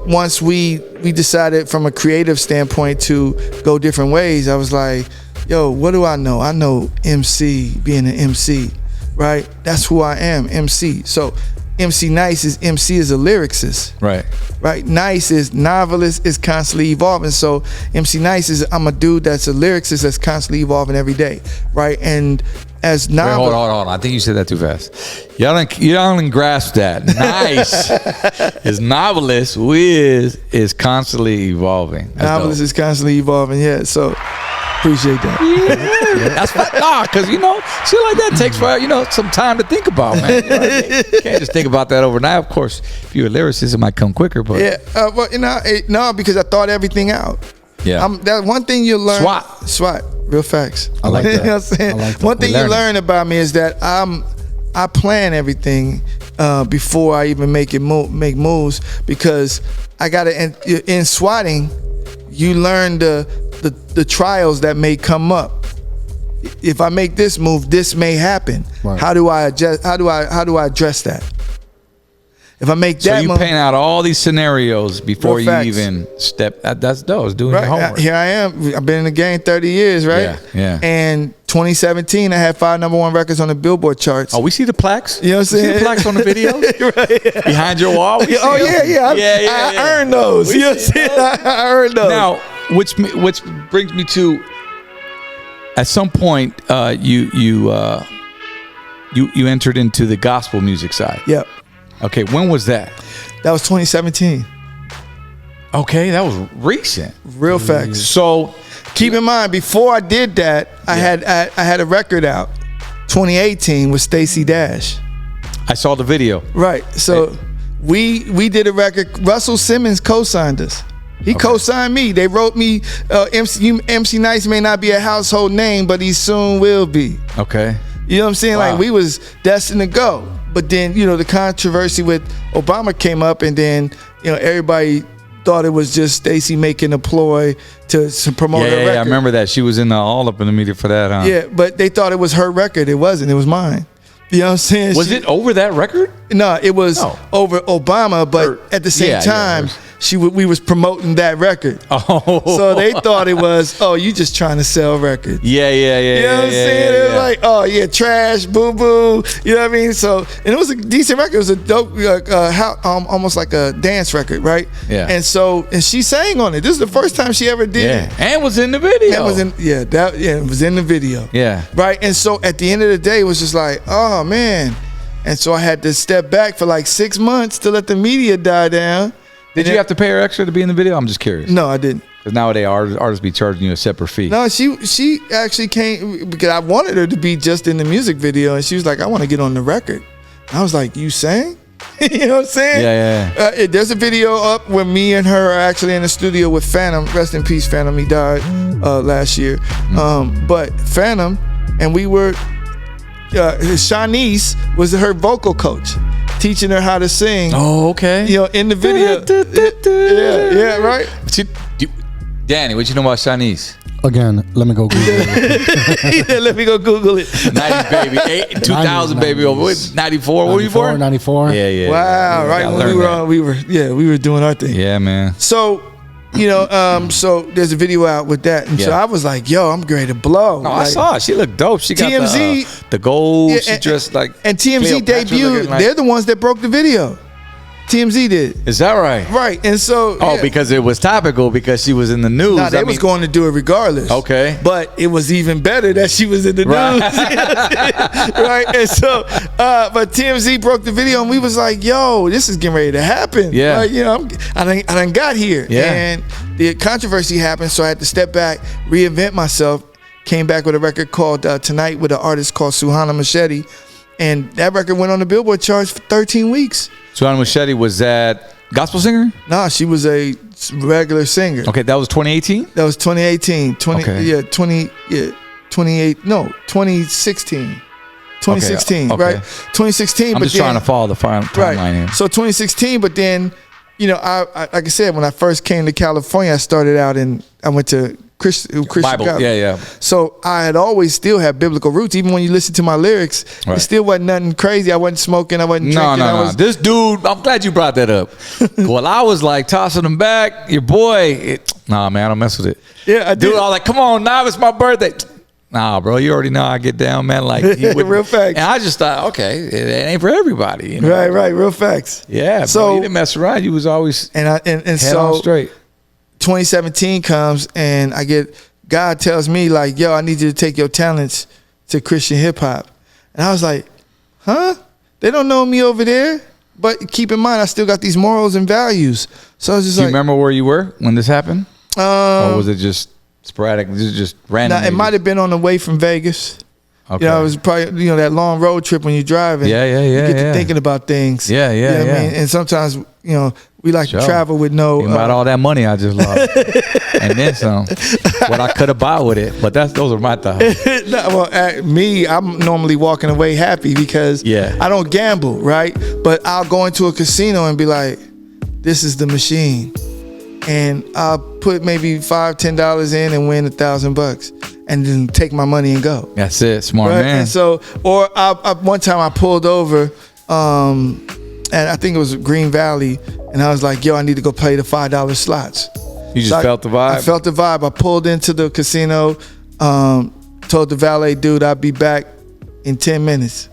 once we decided from a creative standpoint to go different ways, I was like, yo, what do I know? I know MC, being an MC, right? That's who I am, MC. So Emcee N.I.C.E. is a lyricist. Right. N.I.C.E. is novelist, is constantly evolving. So Emcee N.I.C.E. is I'm a dude that's a lyricist that's constantly evolving every day, right? And as novelist, hold on. I think you said that too fast. Y'all didn't grasp that. N.I.C.E. is novelist, who is constantly evolving. Novelist is constantly evolving. Yeah. So appreciate that. Yeah. That's because shit like that takes some time to think about, man. You can't just think about that overnight. Of course, if you're a lyricist, it might come quicker. But no, because I thought everything out. Yeah, that one thing you learn. SWAT, real facts. I like that. You know what I'm saying? I like that. One thing you learn about me is that I plan everything before I even make moves, because I gotta in swatting, you learn the trials that may come up. If I make this move, this may happen. Right. How do I adjust? How do I address that? If I make that, so you paint out all these scenarios before you even step. That's dope. It's doing your homework. Here I am. I've been in the game 30 years, right? Yeah. And 2017, I had 5 #1 records on the Billboard charts. Oh, we see the plaques. You know what I'm saying? We see the plaques on the video. Right. Behind your wall. I earned those. You know what I'm saying? I earned those. Now, which brings me to, at some point, you entered into the gospel music side. Yep. Okay, when was that? That was 2017. Okay, that was recent. Real facts. So keep in mind, before I did that, I had a record out. 2018 with Stacey Dash. I saw the video. Right. So we did a record. Russell Simmons co-signed us. He co-signed me. They wrote me, MC Nice may not be a household name, but he soon will be. Okay. You know what I'm saying? Wow. Like, we was destined to go. But then, the controversy with Obama came up, and then, everybody thought it was just Stacey making a ploy to promote her record. Yeah, I remember that. She was all up in the media for that, huh? Yeah, but they thought it was her record. It wasn't. It was mine. You know what I'm saying? Was it over that record? No, it was over Obama, but at the same time, we was promoting that record. Oh. So they thought it was, you just trying to sell records. Yeah. You know what I'm saying? It was like, trash, boo-boo. You know what I mean? So, and it was a decent record. It was a dope, almost like a dance record, right? Yeah. And she sang on it. This is the first time she ever did it. And was in the video. It was in the video. Yeah. Right? And so at the end of the day, it was just like, oh, man. And so I had to step back for like 6 months to let the media die down. Did you have to pay her extra to be in the video? I'm just curious. No, I didn't. Because nowadays artists be charging you a separate fee. No, she actually came because I wanted her to be just in the music video, and she was like, I want to get on the record. I was like, you sang? You know what I'm saying? Yeah. There's a video up where me and her are actually in the studio with Phantom. Rest in peace, Phantom. He died last year. But Phantom, and we were, Shanice was her vocal coach, teaching her how to sing. Oh, okay. In the video. Yeah, right? Danny, what you know about Shanice? Again, let me go Google it. Let me go Google it. 90s baby, 2000 baby, 94. What were you born? 94. Yeah. Wow, right when we were doing our thing. Yeah, man. So, so there's a video out with that, and so I was like, "Yo, I'm ready to blow." No, I saw it. She looked dope. She got TMZ, the gold. She dressed like and TMZ debuted. Like, they're the ones that broke the video. TMZ did. Is that right? Right, and so because it was topical because she was in the news. Nah, they was going to do it regardless. Okay, but it was even better that she was in the news. Right, and so, but TMZ broke the video, and we was like, "Yo, this is getting ready to happen." Yeah, like, I done got here. Yeah, and the controversy happened, so I had to step back, reinvent myself. Came back with a record called Tonight with an artist called Suhana Machete, and that record went on the Billboard charts for 13 weeks. Suhana Machete, was that gospel singer? Nah, she was a regular singer. Okay, that was 2018? That was 2018. 2016. 2016, okay. Right? 2016. I'm just trying to follow the timeline here. So 2016, but then, I like I said, when I first came to California, I started out I went to Christian Bible, college. yeah. So I had always still had biblical roots. Even when you listen to my lyrics, it still wasn't nothing crazy. I wasn't smoking. I wasn't drinking. No. This dude, I'm glad you brought that up. Well, I was like tossing him back. Your boy, nah, man, I don't mess with it. Yeah, I do. Dude, I was like, come on, now it's my birthday. Nah, bro, you already know I get down, man. Like, real facts. And I just thought, okay, it ain't for everybody. Right, real facts. Yeah, so you didn't mess around. You was always and so on straight. 2017 comes, and God tells me, like, yo, I need you to take your talents to Christian hip hop. And I was like, huh? They don't know me over there. But keep in mind, I still got these morals and values. So I was just Do you remember where you were when this happened? Or was it just sporadic? Was it just random? It might have been on the way from Vegas. Okay. It was probably, that long road trip when you're driving. Yeah. You get to thinking about things. Yeah. You know what I mean? And sometimes, we like to travel with no. About all that money I just lost. And then some. What I could have bought with it. But those are my thoughts. I'm normally walking away happy because I don't gamble, right? But I'll go into a casino and be like, this is the machine. And I'll put maybe $5-10 in and win $1,000. And then take my money and go. That's it, smart man. And so, or one time I pulled over, and I think it was Green Valley, and I was like, "Yo, I need to go play the $5 slots." You just felt the vibe. I felt the vibe. I pulled into the casino, told the valet dude I'd be back in 10 minutes.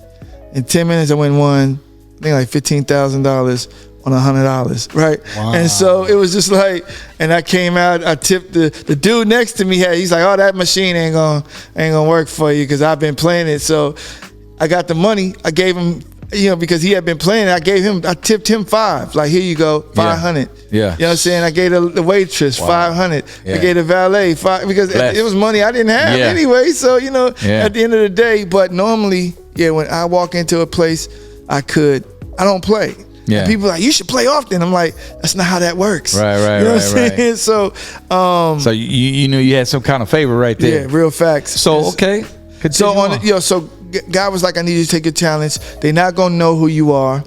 In 10 minutes, I won, I think like $15,000. On $100, right? Wow. And so it was just like, and I came out, I tipped the dude next to me. He's like, "Oh, that machine ain't gonna work for you because I've been playing it." So I got the money. I gave him because he had been playing, I tipped him $5. Like, here you go, 500. Yeah. You know what I'm saying? I gave the waitress 500. Yeah. I gave the valet 5 because Bless. it was money I didn't have anyway. So, at the end of the day, but normally, when I walk into a place, I don't play. Yeah. And people are like, you should play often. I'm like, that's not how that works. Right, You know what I'm saying? So, so you knew you had some kind of favor right there. yeah, real facts. So, okay. Continue So God was like, I need you to take your talents. They're not gonna know who you are.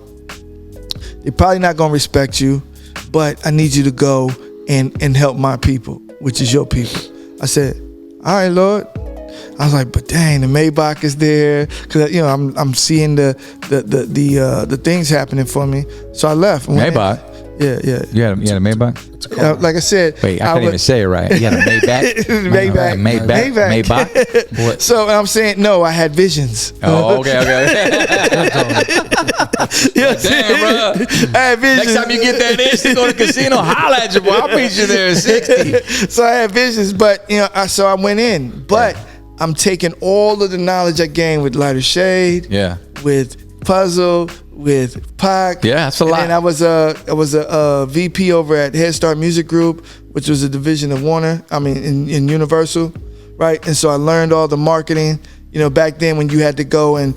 They're probably not gonna respect you, but I need you to go and help my people, which is your people. I said, all right, Lord. I was like, but dang, the Maybach is there, because I'm seeing the things happening for me. So I left. Maybach. Yeah. You had a Maybach? Like I said, wait, I can't even say it right. You had a Maybach? Maybach. What? So I'm saying, no, I had visions. Oh, okay. Damn, bro. I had visions. Next time you get that itch to go to the casino, holla at you, boy. I'll meet you there at 60. So I had visions, but so I went in. But I'm taking all of the knowledge I gained with Lighter Shade, with Puzzle, with Pac. Yeah, that's a lot. And I was a VP over at Head Start Music Group, which was a division of Warner. I mean, in Universal, right? And so I learned all the marketing. Back then when you had to go and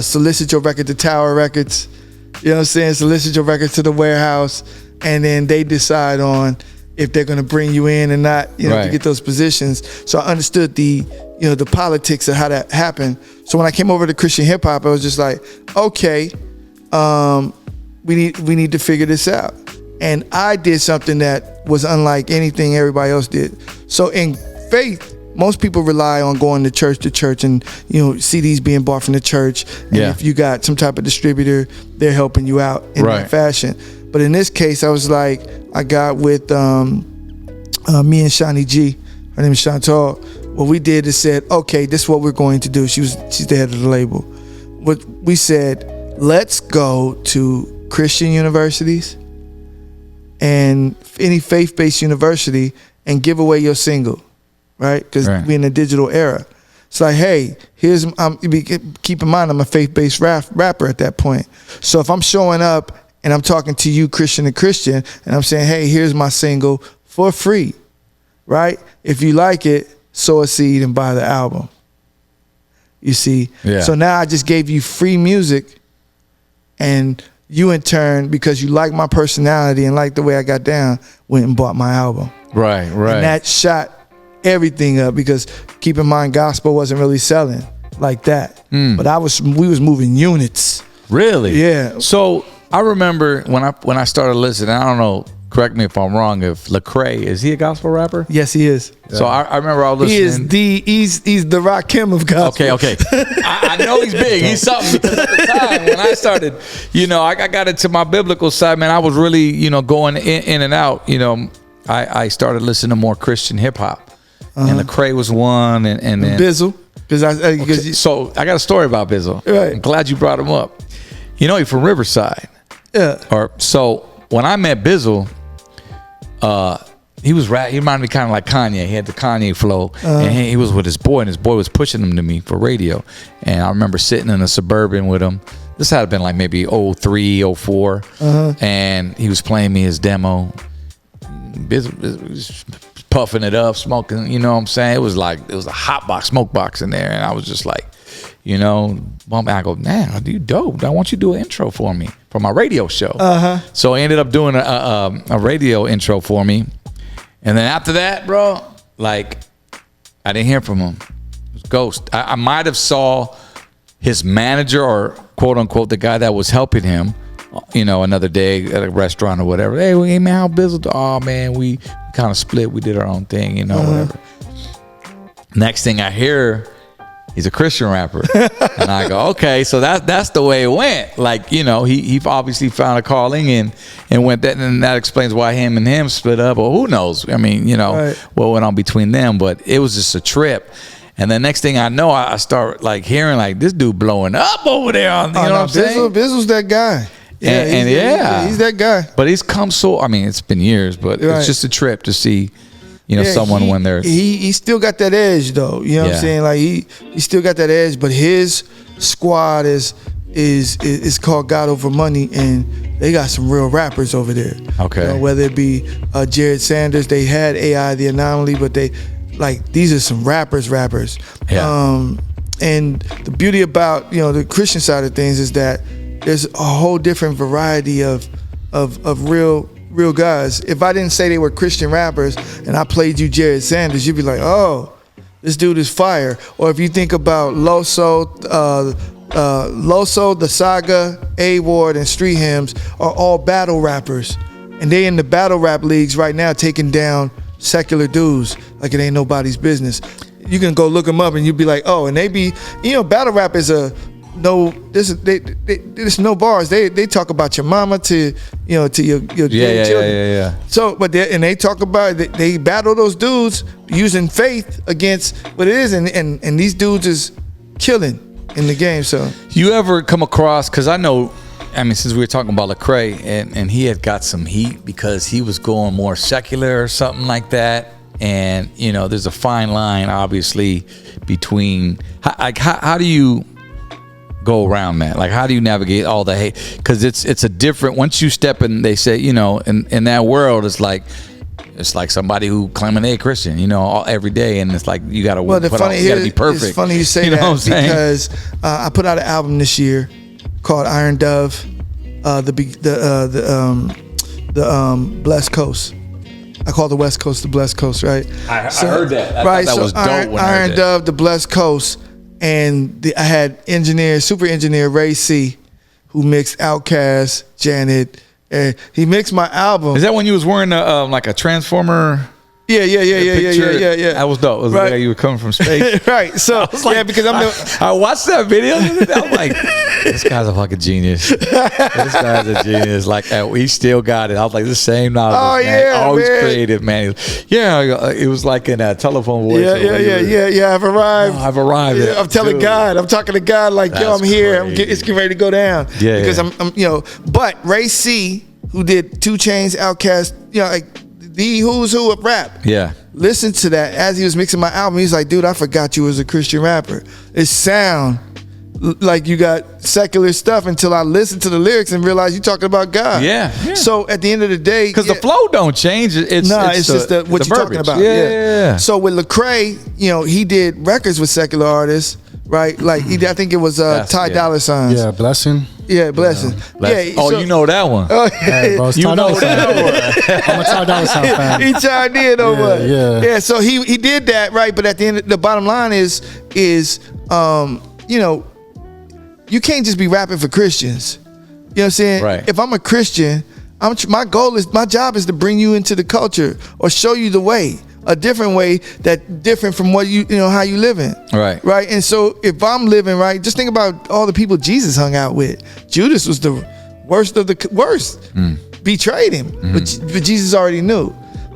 solicit your record to Tower Records. You know what I'm saying? Solicit your records to the warehouse, and then they decide on if they're going to bring you in or not, to get those positions. So I understood the politics of how that happened. So when I came over to Christian hip hop, I was just like, okay, we need to figure this out. And I did something that was unlike anything everybody else did. So in faith, most people rely on going to church and CDs being bought from the church. And if you got some type of distributor, they're helping you out in that fashion. But in this case, I was like, I got with me and Shawnee G. Her name is Chantal. What we did is said, okay, this is what we're going to do. She's the head of the label. What we said, let's go to Christian universities and any faith-based university and give away your single, right? Because we're in a digital era. It's like, hey, keep in mind, I'm a faith-based rapper at that point. So if I'm showing up and I'm talking to you, Christian to Christian, and I'm saying, hey, here's my single for free, right? If you like it, sow a seed and buy the album. You see? Yeah. So now I just gave you free music, and you in turn, because you like my personality and like the way I got down, went and bought my album. Right. And that shot everything up, because keep in mind, gospel wasn't really selling like that. But we was moving units. Really? Yeah. So I remember when I started listening, I don't know, correct me if I'm wrong, if Lecrae, is he a gospel rapper? Yes, he is. So I remember I was listening. He's the Rakim of gospel. Okay. I know he's big. He's something, because at the time when I started, I got into my biblical side, man, I was really, going in and out. I started listening to more Christian hip hop, and Lecrae was one, and then Bizzle. So I got a story about Bizzle. Right. I'm glad you brought him up. He's from Riverside. Yeah. So when I met Bizzle, he reminded me kind of like Kanye. He had the Kanye flow, and he was with his boy, and his boy was pushing him to me for radio. And I remember sitting in a Suburban with him. This had been like maybe 03, 04, and he was playing me his demo. Bizzle was puffing it up, smoking. You know what I'm saying? It was a hot box, smoke box in there, and I was just like, I go, man, you dope. I want you to do an intro for me for my radio show. So I ended up doing a radio intro for me. And then after that, bro, I didn't hear from him. It was ghost. I might have saw his manager, or quote unquote the guy that was helping him, another day at a restaurant or whatever. Hey man, how Bizzle? Oh man, we kind of split. We did our own thing, whatever. Next thing I hear, he's a Christian rapper. And I go, okay, so that's the way it went. He obviously found a calling and went that, and that explains why him and him split up, or who knows? I mean, what went on between them, but it was just a trip. And the next thing I know, I start hearing this dude blowing up over there on, what I'm saying? Bizzle's that guy. Yeah, he's that guy. But he's come it's been years, but it's just a trip to see, someone when they're he still got that edge though. You know what I'm saying? Like he still got that edge, but his squad is called God Over Money, and they got some real rappers over there. Okay. Whether it be Jared Sanders, they had AI the Anomaly, but these are some rappers. Yeah. And the beauty about the Christian side of things is that there's a whole different variety of real guys. If I didn't say they were Christian rappers and I played you Jared Sanders, you'd be like, oh, this dude is fire. Or if you think about Loso, the Saga, A-Ward, and Street Hymns are all battle rappers, and they in the battle rap leagues right now taking down secular dudes like it ain't nobody's business. You can go look them up and you'll be like, oh, and they be, battle rap is there's no bars. They talk about your mama to your children. Yeah. So, but they talk about they battle those dudes using faith against what it is, and these dudes is killing in the game. So you ever come across? Because I know, since we were talking about Lecrae, and he had got some heat because he was going more secular or something like that. And there's a fine line, obviously, between how do you go around that? Like, how do you navigate all the hate? Because it's a different. Once you step in, they say, in that world, it's like somebody who claiming they a Christian, every day, and it's like you got to be perfect. It's funny you say that because I put out an album this year called Iron Dove, the Blessed Coast. I call the West Coast the Blessed Coast, right? I heard that. I thought that was dope when I heard Iron Dove, the Blessed Coast, and I had super engineer Ray C, who mixed Outkast, Janet, and he mixed my album. Is that when you was wearing like a Transformer? Yeah. That was dope. It was like you were coming from space. Right. So because I watched that video. I'm like, this guy's a fucking genius. This guy's a genius. Like, he still got it. I was like, the same knowledge. Oh, man. yeah, Always man. creative, man. Yeah, it was like in a telephone voice. Yeah. I've arrived. I've arrived. Yeah, I'm telling God. I'm talking to God like, yo, I'm here. It's getting ready to go down. Yeah. Because I'm But Ray C, who did 2 Chainz, Outkast, like the who's who of rap. Yeah. Listen to that as he was mixing my album. He's like, dude, I forgot you was a Christian rapper. It sound like you got secular stuff until I listened to the lyrics and realized you talking about God. Yeah. So at the end of the day, because the flow don't change. It's just what you're talking about. Yeah. So with Lecrae, he did records with secular artists, right? Like I think it was Ty Dolla $ign. Yeah, Blessing. Yeah, Blessing. Yeah. Oh, you know that one. Hey, bro, You know that one. I'm a Ty Dolla $ign fan. He chimed in over. Yeah. So he did that, right? But at the end, the bottom line is you can't just be rapping for Christians. You know what I'm saying? Right. If I'm a Christian, my job is to bring you into the culture or show you the way, a different way that different from what how you living. Right. Right. And so if I'm living right, just think about all the people Jesus hung out with. Judas was the worst of the worst. Betrayed him, but Jesus already knew.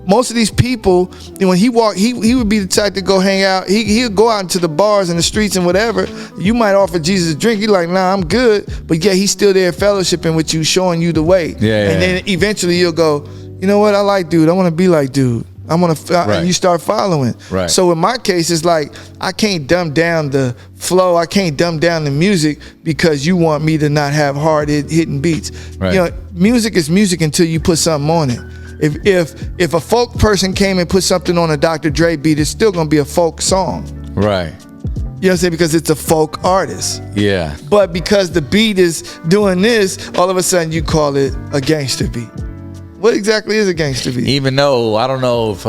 Most of these people, when he walked, he would be the type to go hang out. He would go out into the bars and the streets and whatever. You might offer Jesus a drink. He's like, nah, I'm good. But yeah, he's still there fellowshipping with you, showing you the way. Yeah. And then eventually you'll go, you know what? I like dude. I want to be like dude. And you start following. Right. So in my case, it's like I can't dumb down the flow. I can't dumb down the music because you want me to not have hard hitting beats. Right. Music is music until you put something on it. If a folk person came and put something on a Dr. Dre beat, it's still gonna be a folk song. Right. You know what I'm saying? Because it's a folk artist. Yeah. But because the beat is doing this, all of a sudden you call it a gangster beat. What exactly is a gangster beat? Even though I don't know if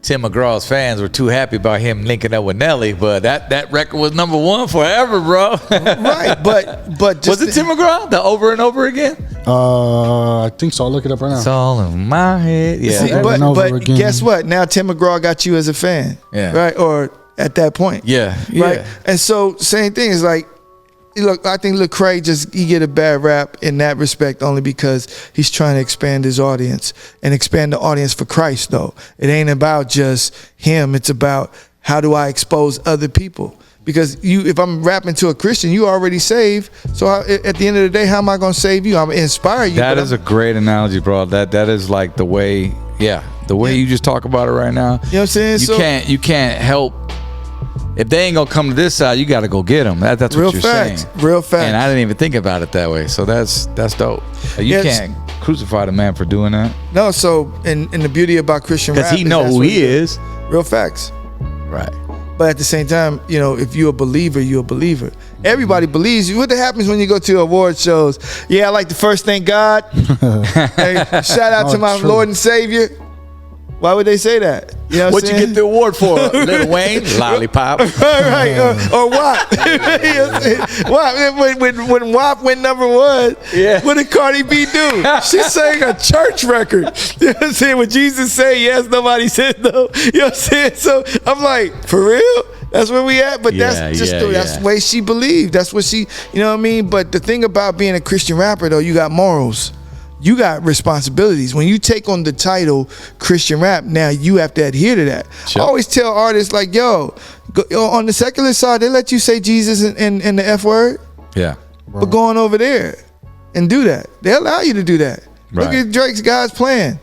Tim McGraw's fans were too happy about him linking up with Nelly, but that record was #1 forever, bro. Right, but just was it Tim McGraw? The Over and Over Again? I think so. I'll look it up right now. It's all in my head. Yeah. See, but guess what? Now Tim McGraw got you as a fan. Yeah. Right? Or at that point. Yeah. Right? Yeah. And so same thing is like, look, I think Lecrae he get a bad rap in that respect only because he's trying to expand his audience and expand the audience for Christ though. It ain't about just him. It's about how do I expose other people? Because if I'm rapping to a Christian, you already saved. So at the end of the day, how am I going to save you? I'm going to inspire you. That is a great analogy, bro. That is like the way Yeah, the way you just talk about it right now. You know what I'm saying? You can't help. If they ain't gonna come to this side, you got to go get them. That's what you're saying. Real facts. And I didn't even think about it that way. So that's dope. You can't crucify the man for doing that. No, so and the beauty about Christian rap because he know who he is. Real facts. Right. But at the same time, you know, if you're a believer, you're a believer. Everybody believes you. What happens when you go to award shows? Yeah, I like to first thank God. Hey, shout out to my Lord and Savior. Why would they say that? You know what you get the award for? Lil Wayne? Lollipop. Right. Or WAP. WAP. When WAP went #1, what did Cardi B do? She sang a church record. You know what I'm saying? When Jesus said yes, nobody said no. You know what I'm saying? So I'm like, for real? That's where we at? But that's the way she believed. That's what she, you know what I mean? But the thing about being a Christian rapper, though, you got morals. You got responsibilities. When you take on the title Christian rap, now you have to adhere to that. Sure. I always tell artists like, yo, on the secular side, they let you say Jesus and the F word. Yeah. But go on over there and do that. They allow you to do that. Right. Look at Drake's God's plan.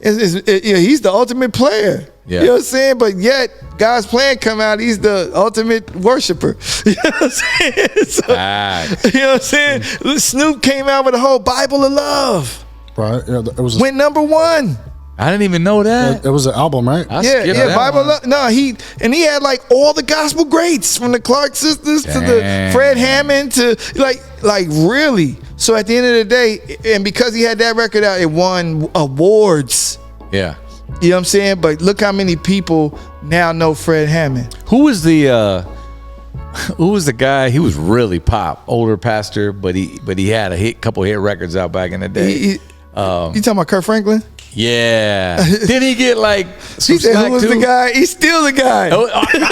He's the ultimate player. Yeah. You know what I'm saying? But yet, God's plan come out, he's the ultimate worshiper. You know what I'm saying? So, you know what I'm saying? Snoop came out with a whole Bible of love. Right. Yeah, it was went #1. I didn't even know that. It was an album, right? Yeah, Bible of Love. No, he had like all the gospel greats, from the Clark sisters to the Fred Hammond to like really. So at the end of the day, and because he had that record out, it won awards. Yeah. You know what I'm saying? But look how many people now know Fred Hammond. Who was the guy? He was really pop, older pastor, but he had a couple hit records out back in the day. You talking about Kirk Franklin? Yeah. Did he get like some he said, who was too? the guy? He's still the guy. Oh, I don't know,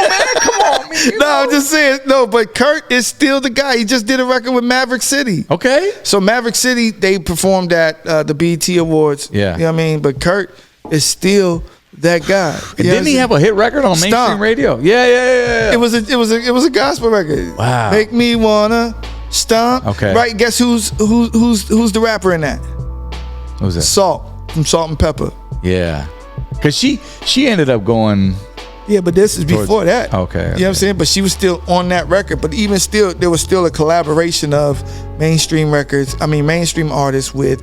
man. Come on, man. No, I'm just saying. No, but Kurt is still the guy. He just did a record with Maverick City. Okay. So Maverick City, they performed at the BET Awards. Yeah. You know what I mean? But Kurt is still that guy. Didn't he have a hit record on mainstream radio? Yeah. It was a gospel record. Wow. Make me wanna stomp. Okay. Right. Guess who's the rapper in that? Who's that? Salt from Salt and Pepper. Yeah. Cause she ended up going. Yeah, but this is before that. Okay. You know what I'm saying? But she was still on that record. But even still, there was still a collaboration of mainstream artists with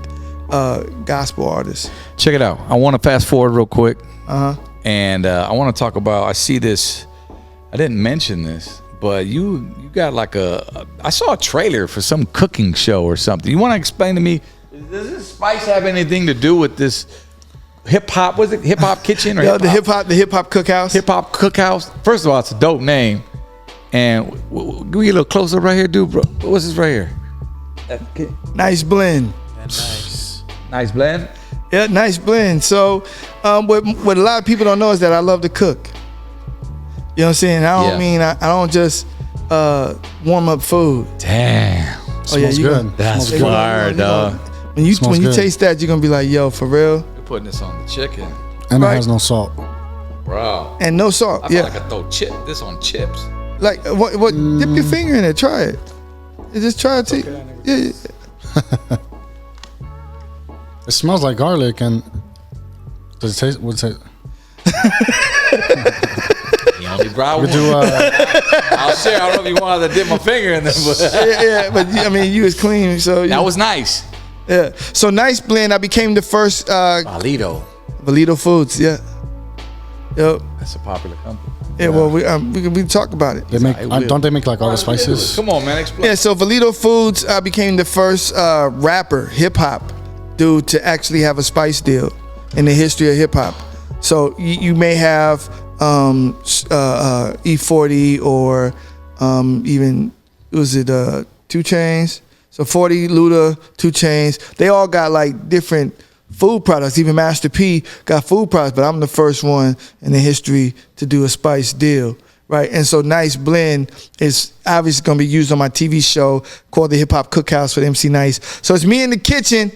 gospel artists. Check it out. I want to fast forward real quick. And I want to talk about, I see this, I didn't mention this, but you got like I saw a trailer for some cooking show or something. You want to explain to me, does this spice have anything to do with this hip hop? Was it Hip Hop Kitchen or the hip hop cookhouse? Hip Hop Cookhouse. First of all, it's a dope name. And can we get a little closer right here, dude, bro? What's this right here? Nice blend. Nice blend. Yeah, nice blend. So, what a lot of people don't know is that I love to cook. You know what I'm saying? I don't mean I don't just warm up food. Damn. Smells good. That's fire, dog. When you taste that, you're gonna be like, yo, for real. You're putting this on the chicken. And it has no salt. Bro. And no salt. I feel like I throw this on chips. Like what? Dip your finger in it. Try it. Just try it. Yeah. It smells like garlic, and does it taste? What's it? You only brought one. I'll share. I don't know if you wanted to dip my finger in there, but yeah. But I mean, you was clean, so that was nice. Yeah. So Nice Blend. I became the first. Valito Foods. Yeah. Yep. That's a popular company. Yeah. Well, we talk about it. They make. Don't they make like all the spices? Come on, man. Explain. Yeah. So Valito Foods became the first rapper, hip hop dude to actually have a spice deal in the history of hip hop. So you may have E40 or even was it 2 Chainz? So 40, Luda, 2 Chainz. They all got like different food products. Even Master P got food products, but I'm the first one in the history to do a spice deal. Right, and so Nice Blend is obviously going to be used on my TV show called The Hip Hop Cookhouse with MC Nice. So it's me in the kitchen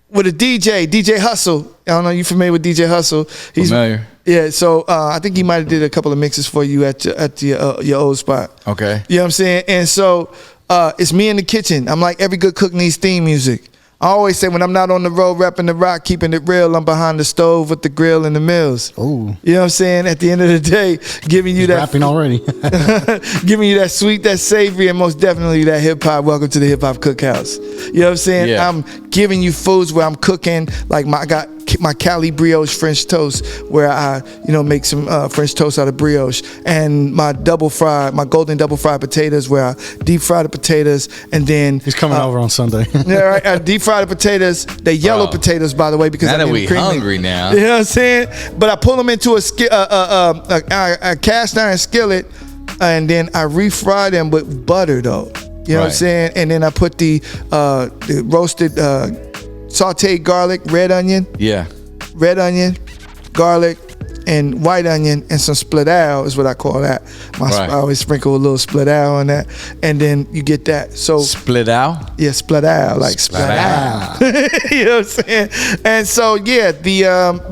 with a DJ Hustle. I don't know, you familiar with DJ Hustle? He's familiar. Yeah, so I think he might have did a couple of mixes for you at your old spot. Okay. You know what I'm saying? And so it's me in the kitchen. I'm like, every good cook needs theme music. I always say when I'm not on the road repping the rock, keeping it real, I'm behind the stove with the grill and the mills. Ooh. You know what I'm saying? At the end of the day, giving you He's rapping already. giving you that sweet, that savory, and most definitely that hip hop. Welcome to the hip hop cookhouse. You know what I'm saying? Yeah. I'm giving you foods where I'm cooking. Like I got my Cali brioche French toast, where I make some French toast out of brioche, and my golden double fried potatoes, where I deep fry the potatoes, and then He's coming over on Sunday. yeah, right. I deep fry the potatoes. They yellow potatoes, by the way, because Now I'm that getting we creamy. hungry now. You know what I'm saying? But I pull them into a cast iron skillet, and then I refry them with butter, though. You know what I'm Right. saying? And then I put the roasted sauteed garlic, red onion, garlic, and white onion, and some split owl is what I call that. Right. I always sprinkle a little split owl on that, and then you get that. So Split out. yeah, split owl, like split owl. You know what I'm saying? And so yeah,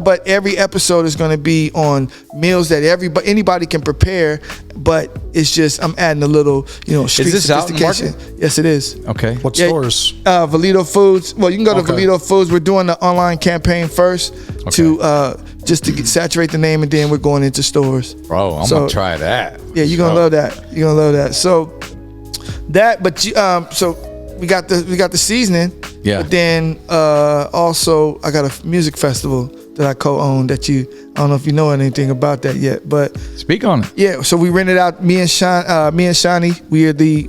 but every episode is going to be on meals that anybody can prepare, but it's just I'm adding a little, street Is this out in the sophistication. Yes, it is. Okay. What stores? Valito Foods. Well, you can go to Okay. Valito Foods. We're doing the online campaign first to just to saturate the name, and then we're going into stores. Bro, I'm So- gonna try that. Yeah, you're gonna love that. You're gonna love that. So that, but so we got the seasoning. Yeah. But then also I got a music festival that I co-own. I don't know if you know anything about that yet, but Speak on it. yeah. So we rented out me and Shani.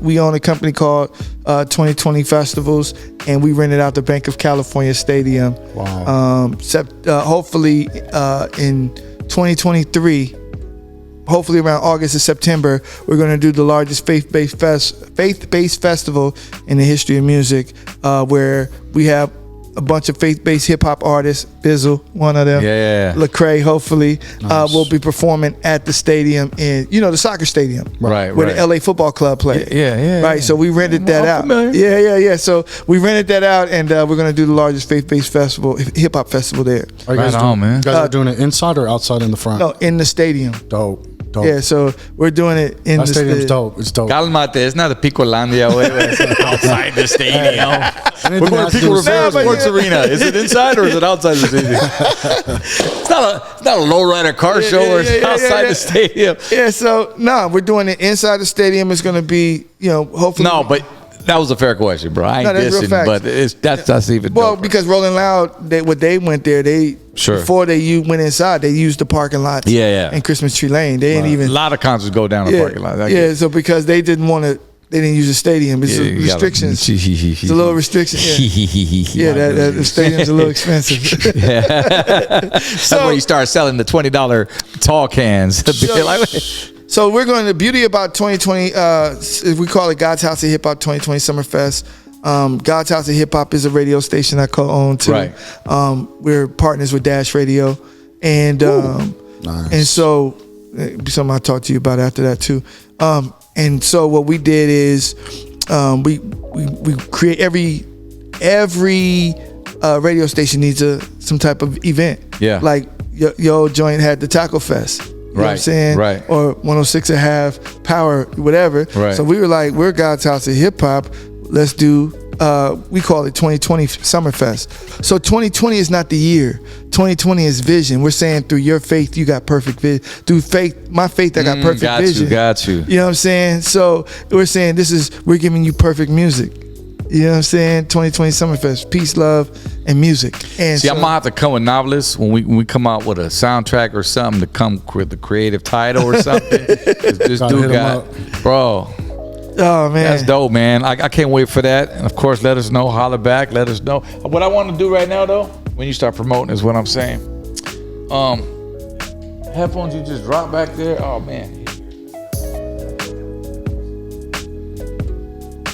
We own a company called 2020 Festivals, and we rented out the Bank of California Stadium. Wow. Hopefully in 2023. Hopefully around August or September, we're going to do the largest faith-based festival in the history of music, where we have a bunch of faith-based hip-hop artists. Bizzle, one of them. Yeah. Lecrae, hopefully, Nice. will be performing at the stadium in, the soccer stadium. Right. Where the LA Football Club play. Yeah. Right, so we rented that I'm out. familiar. Yeah. So we rented that out, and we're going to do the largest faith-based festival, hip-hop festival there. Are you guys Right on, man. You guys are doing it inside or outside in the front? No, in the stadium. Dope. Yeah, so we're doing it in That the stadium's stadium. dope. It's dope. Cálmate, it's not the Picolandia, güey. It's outside the stadium. Anything We're going has to to do Pico with Rivera but Sports yeah. Arena. Is it inside or is it outside the stadium? It's not a lowrider car show or it's outside the stadium. Yeah, so we're doing it inside the stadium. It's going to be, hopefully. No, but that was a fair question, bro. I ain't No, that's real dissing, facts. but that's even Well, doper. because Rolling Loud, they went there, before they went inside, they used the parking lot. Yeah. And Christmas Tree Lane. They didn't a even. lot of concerts go down the parking lot. I get Yeah, it. so because they didn't want to, they didn't use the stadium. It's Yeah, you gotta- restrictions. It's a little restriction. Yeah, that the stadium's a little expensive. That's where you start selling the $20 tall cans. So we're going. The beauty about 2020, we call it God's House of Hip Hop 2020 Summerfest. God's House of Hip Hop is a radio station I co-own too. Right. We're partners with Dash Radio, and Nice. and so something I'll talk to you about after that too. And so what we did is we create every radio station needs some type of event. Yeah. Like your joint had the Taco Fest. You know what I'm Right, saying? right. Or 106 and a half Power, whatever. Right. So we were like, we're God's House of Hip Hop. Let's do, we call it 2020 Summerfest. So 2020 is not the year. 2020 is vision. We're saying through your faith, you got perfect vision. Through faith, my faith, I got perfect vision. Got you. You know what I'm saying? So we're saying we're giving you perfect music. You know what I'm saying? 2020 Summerfest, peace, love, and music. And See, I'm gonna have to come with Novelist when we come out with a soundtrack or something to come with the creative title or something. 'Cause this Gotta dude hit 'em got, up. bro. oh man, That's dope, man. I can't wait for that. And of course, let us know. Holler back. Let us know. What I want to do right now, though, when you start promoting, is what I'm saying. Headphones you just dropped back there. Oh man.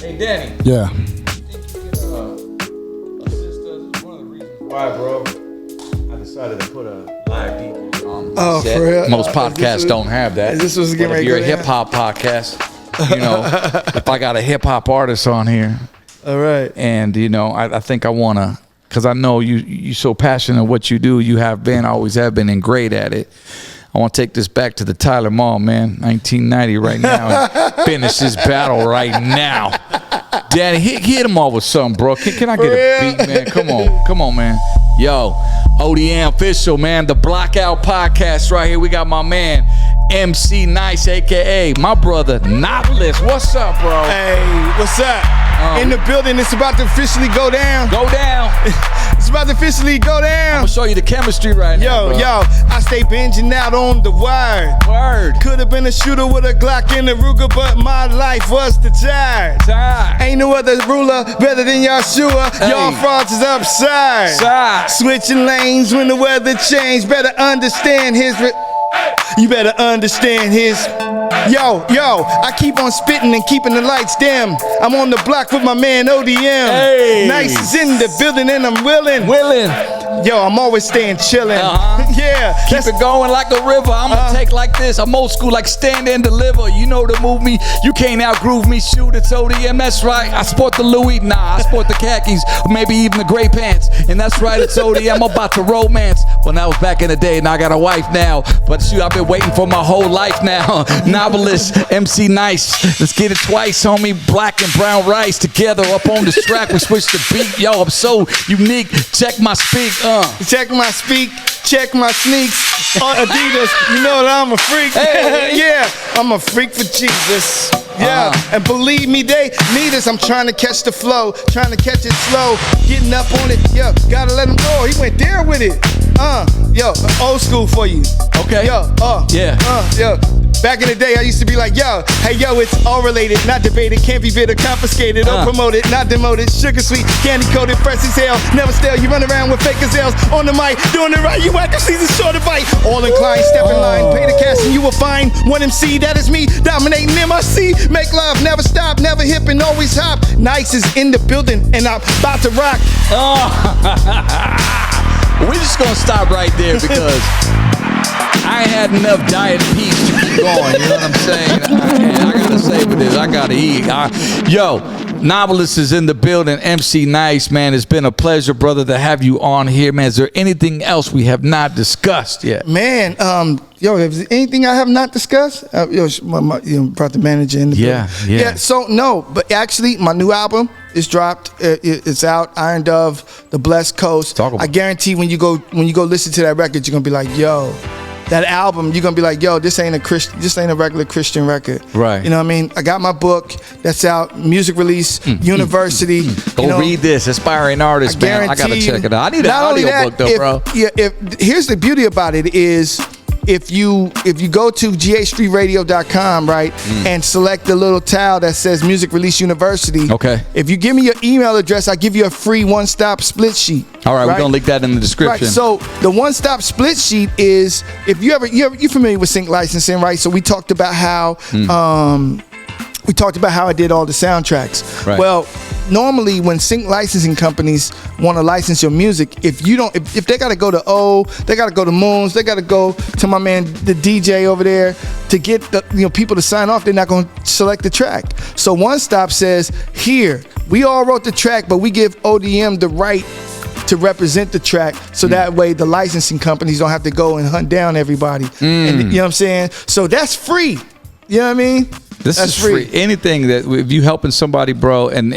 Hey, Danny. Yeah. Why, bro? I decided to put a live DJ on. Oh, set. for real? Most Is podcasts this don't have that. this was getting But ready if you're to a go down? hip hop podcast, if I got a hip hop artist on here, all right. and I think I wanna, because I know you so passionate what you do. You always have been, and great at it. I want to take this back to the Tyler Mall, man. 1990 right now. And finish this battle right now. Danny, hit him off with something, bro. Can I get a beat, man? Come on, man. Yo, ODM official, man. The Blockout Podcast right here. We got my man, MC Nice, a.k.a. my brother, Novelist. What's up, bro? Hey, what's up? In the building, it's about to officially go down. Go down. It's about to officially go down. I'm gonna show you the chemistry right now, bro. Yo, I stay binging out on the wire. Word. Could have been a shooter with a Glock and a Ruger, but my life was the tide. Ain't no other ruler better than Yahshua. Hey. Y'all frauds is upside. Side. Switching lanes when the weather changed. Better understand his. You better understand his. Yo, I keep on spitting and keeping the lights dim. I'm on the block with my man ODM. Hey. Nice is in the building and I'm willing. Yo, I'm always staying chillin'. Yeah. Keep it going like a river. I'm gonna take like this. I'm old school, like stand and deliver. You know the move me. You can't outgroove me. Shoot, it's ODM. That's right. I sport the Louis. Nah, I sport the khakis. Or maybe even the gray pants. And that's right, it's ODM. I'm about to romance. Well, that was back in the day, and I got a wife now. But shoot, I've been waiting for my whole life now. Novelist, MC Nice. Let's get it twice, homie. Black and brown rice together up on this track. We switch the beat. Yo, I'm so unique. Check my speak. Check my speak, check my sneaks. Adidas, you know that I'm a freak. Hey. Yeah, I'm a freak for Jesus. Yeah, and believe me, they need us. I'm trying to catch the flow, trying to catch it slow, getting up on it. Yeah, gotta let him go. He went there with it. Yo, old school for you. Okay. Yo, yo. Back in the day, I used to be like, yo, hey, yo, it's all related, not debated, can't be bitter, confiscated, or promoted, not demoted, sugar sweet, candy coated, fresh as hell, never stale. You run around with fake gazelles on the mic, doing it right. You whack a season short of bite. All inclined, step in line, pay the cash, and you will find one MC. That is me, dominating NICE. Make love, never stop, never hip, and always hop. Nice is in the building, and I'm about to rock. We're just gonna stop right there because I ain't had enough diet peeps to keep going. You know what I'm saying? I gotta say with this, I gotta eat. Yo, Novelist is in the building. MC Nice, man, it's been a pleasure, brother, to have you on here, man. Is there anything else we have not discussed yet? Man, yo, is there anything I have not discussed? Brought the manager in the building. Yeah. So no, but actually, my new album is dropped. It's out. Iron Dove, The Blessed Coast. I guarantee when you go listen to that record, you're gonna be like, yo. That album, you're gonna be like, yo, this ain't a regular Christian record. Right. You know what I mean? I got my book that's out, Music Release University. Go read this, Aspiring Artist, man. I gotta check it out. I need an audio book though, bro. Here's the beauty about it is if you go to ghstreetradio.com, right, and select the little tile that says Music Release University. Okay. If you give me your email address, I give you a free one-stop split sheet. All right, we're gonna link that in the description. Right. So the one-stop split sheet is if you're familiar with sync licensing, right? So we talked about how I did all the soundtracks. Right. Well, normally when sync licensing companies want to license your music, if they got to go to they got to go to Moons, they got to go to my man the DJ over there to get the people to sign off. They're not going to select the track. So One Stop says, here, we all wrote the track, but we give ODM the right to represent the track, so that way the licensing companies don't have to go and hunt down everybody. And, you know what I'm saying? So that's free. You know what I mean? This is free. Anything that if you helping somebody, bro, and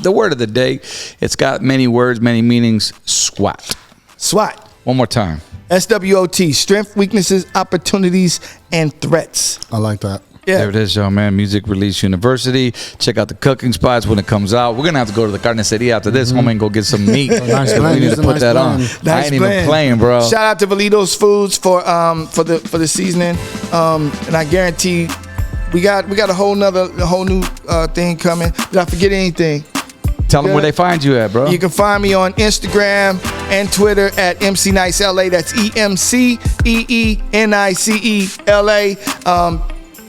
the word of the day, it's got many words, many meanings. SWOT. SWOT. One more time. SWOT. Strength, weaknesses, opportunities, and threats. I like that. Yeah. There it is, y'all, man. Music Release University. Check out the cooking spots when it comes out. We're gonna have to go to the carniceria after this, homie, and go get some meat. Nice we blend. need to put that on. I ain't even playing, bro. Shout out to Valido's Foods for the seasoning. And I guarantee we got a whole new thing coming. Did I forget anything? Tell them where they find you at, bro. You can find me on Instagram and Twitter at MC Nice LA. That's EMCEENICE LA.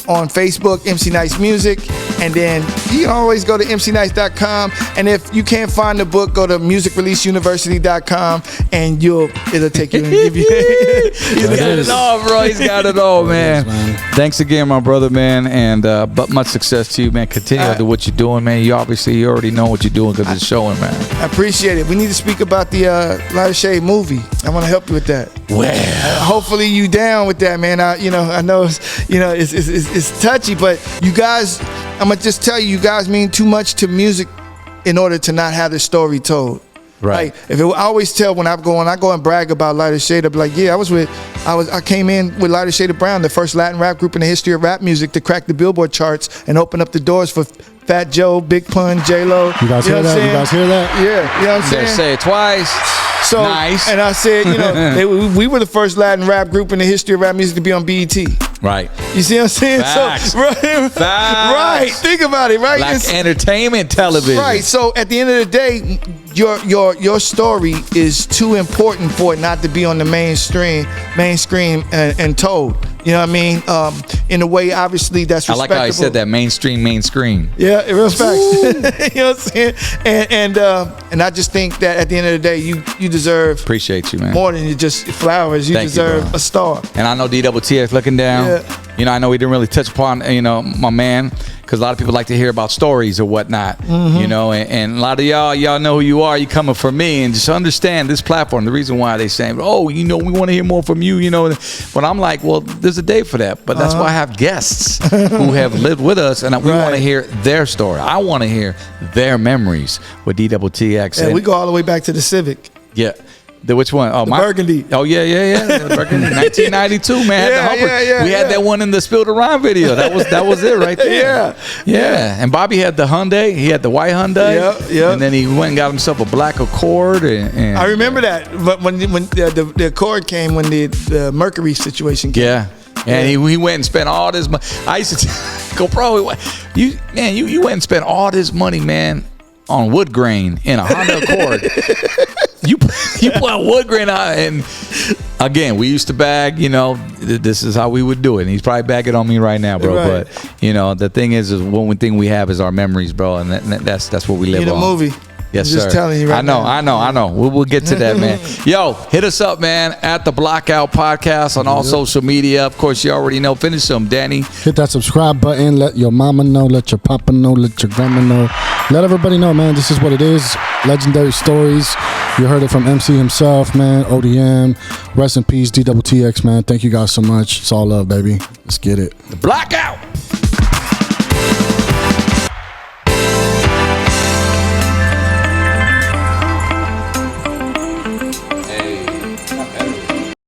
On Facebook, MC Nice Music, and then you can always go to mcnice.com. And if you can't find the book, go to musicreleaseuniversity.com, and it'll take you and give you. He's got it all, bro. He's got it all, man. Thanks again, my brother, man, and but much success to you, man. Continue to do what you're doing, man. You already know what you're doing because it's showing, man. I appreciate it. We need to speak about the Light of Shade movie. I want to help you with that. Well, hopefully you down with that, man. I know it's touchy, but you guys I'm gonna just tell you, you guys mean too much to music in order to not have the story told. Right. Like, I always tell when I go and brag about Lighter Shade, I'll be like, yeah, I came in with Lighter Shade of Brown, the first Latin rap group in the history of rap music to crack the Billboard charts and open up the doors for Fat Joe, Big Pun, J-Lo. You guys hear that? You guys hear that? Yeah, you know what I'm saying? Say it twice. So, nice. And I said, you know, we were the first Latin rap group in the history of rap music to be on BET. Right. You see what I'm saying? Facts. So, right, Facts. right. Think about it, right? Like entertainment television. Right. So at the end of the day, your story is too important for it not to be on the mainstream and told. You know what I mean? In a way, obviously, that's respectable. I like how he said that, mainstream. Yeah, it was facts. You know what I'm saying? And I just think that at the end of the day, you deserve Appreciate you, man. more than just flowers. You Thank you, deserve bro. a star. And I know DWTX looking down. Yeah. You know, I know we didn't really touch upon, you know, my man, because a lot of people like to hear about stories or whatnot. Mm-hmm. You know, and a lot of y'all know who you are. You coming for me, and just understand this platform. The reason why they saying, oh, you know, we want to hear more from you. You know, but I'm like, well, there's a day for that. But that's why I have guests who have lived with us, and we want to hear their story. I want to hear their memories with DWTX. Yeah, we go all the way back to the Civic. Yeah. Which one? Oh, the Burgundy. Oh, yeah. The Burgundy. 1992, man. We had that one in the Spill the Rhyme video. That was it right there. Yeah. And Bobby had the Hyundai. He had the white Hyundai. Yeah. And then he went and got himself a black Accord. And I remember that. But when the Accord came, when the Mercury situation came. Yeah. And he went and spent all this money. I used to go, bro, you went and spent all this money, man, on wood grain in a Honda Accord. You put wood grain out, and again, we used to bag. You know, this is how we would do it. And he's probably bagging on me right now, bro. Right. But you know, the thing is one thing we have is our memories, bro, and that's what we live Need on. a movie. Yes, I'm just sir. telling you right now. I know. We'll get to that, man. Yo, hit us up, man, at the Blockout Podcast on all social media. Of course, you already know. Finish them, Danny. Hit that subscribe button. Let your mama know. Let your papa know. Let your grandma know. Let everybody know, man. This is what it is. Legendary stories. You heard it from Emcee himself, man. ODM. Rest in peace, DWTX, man. Thank you guys so much. It's all love, baby. Let's get it. The Blackout.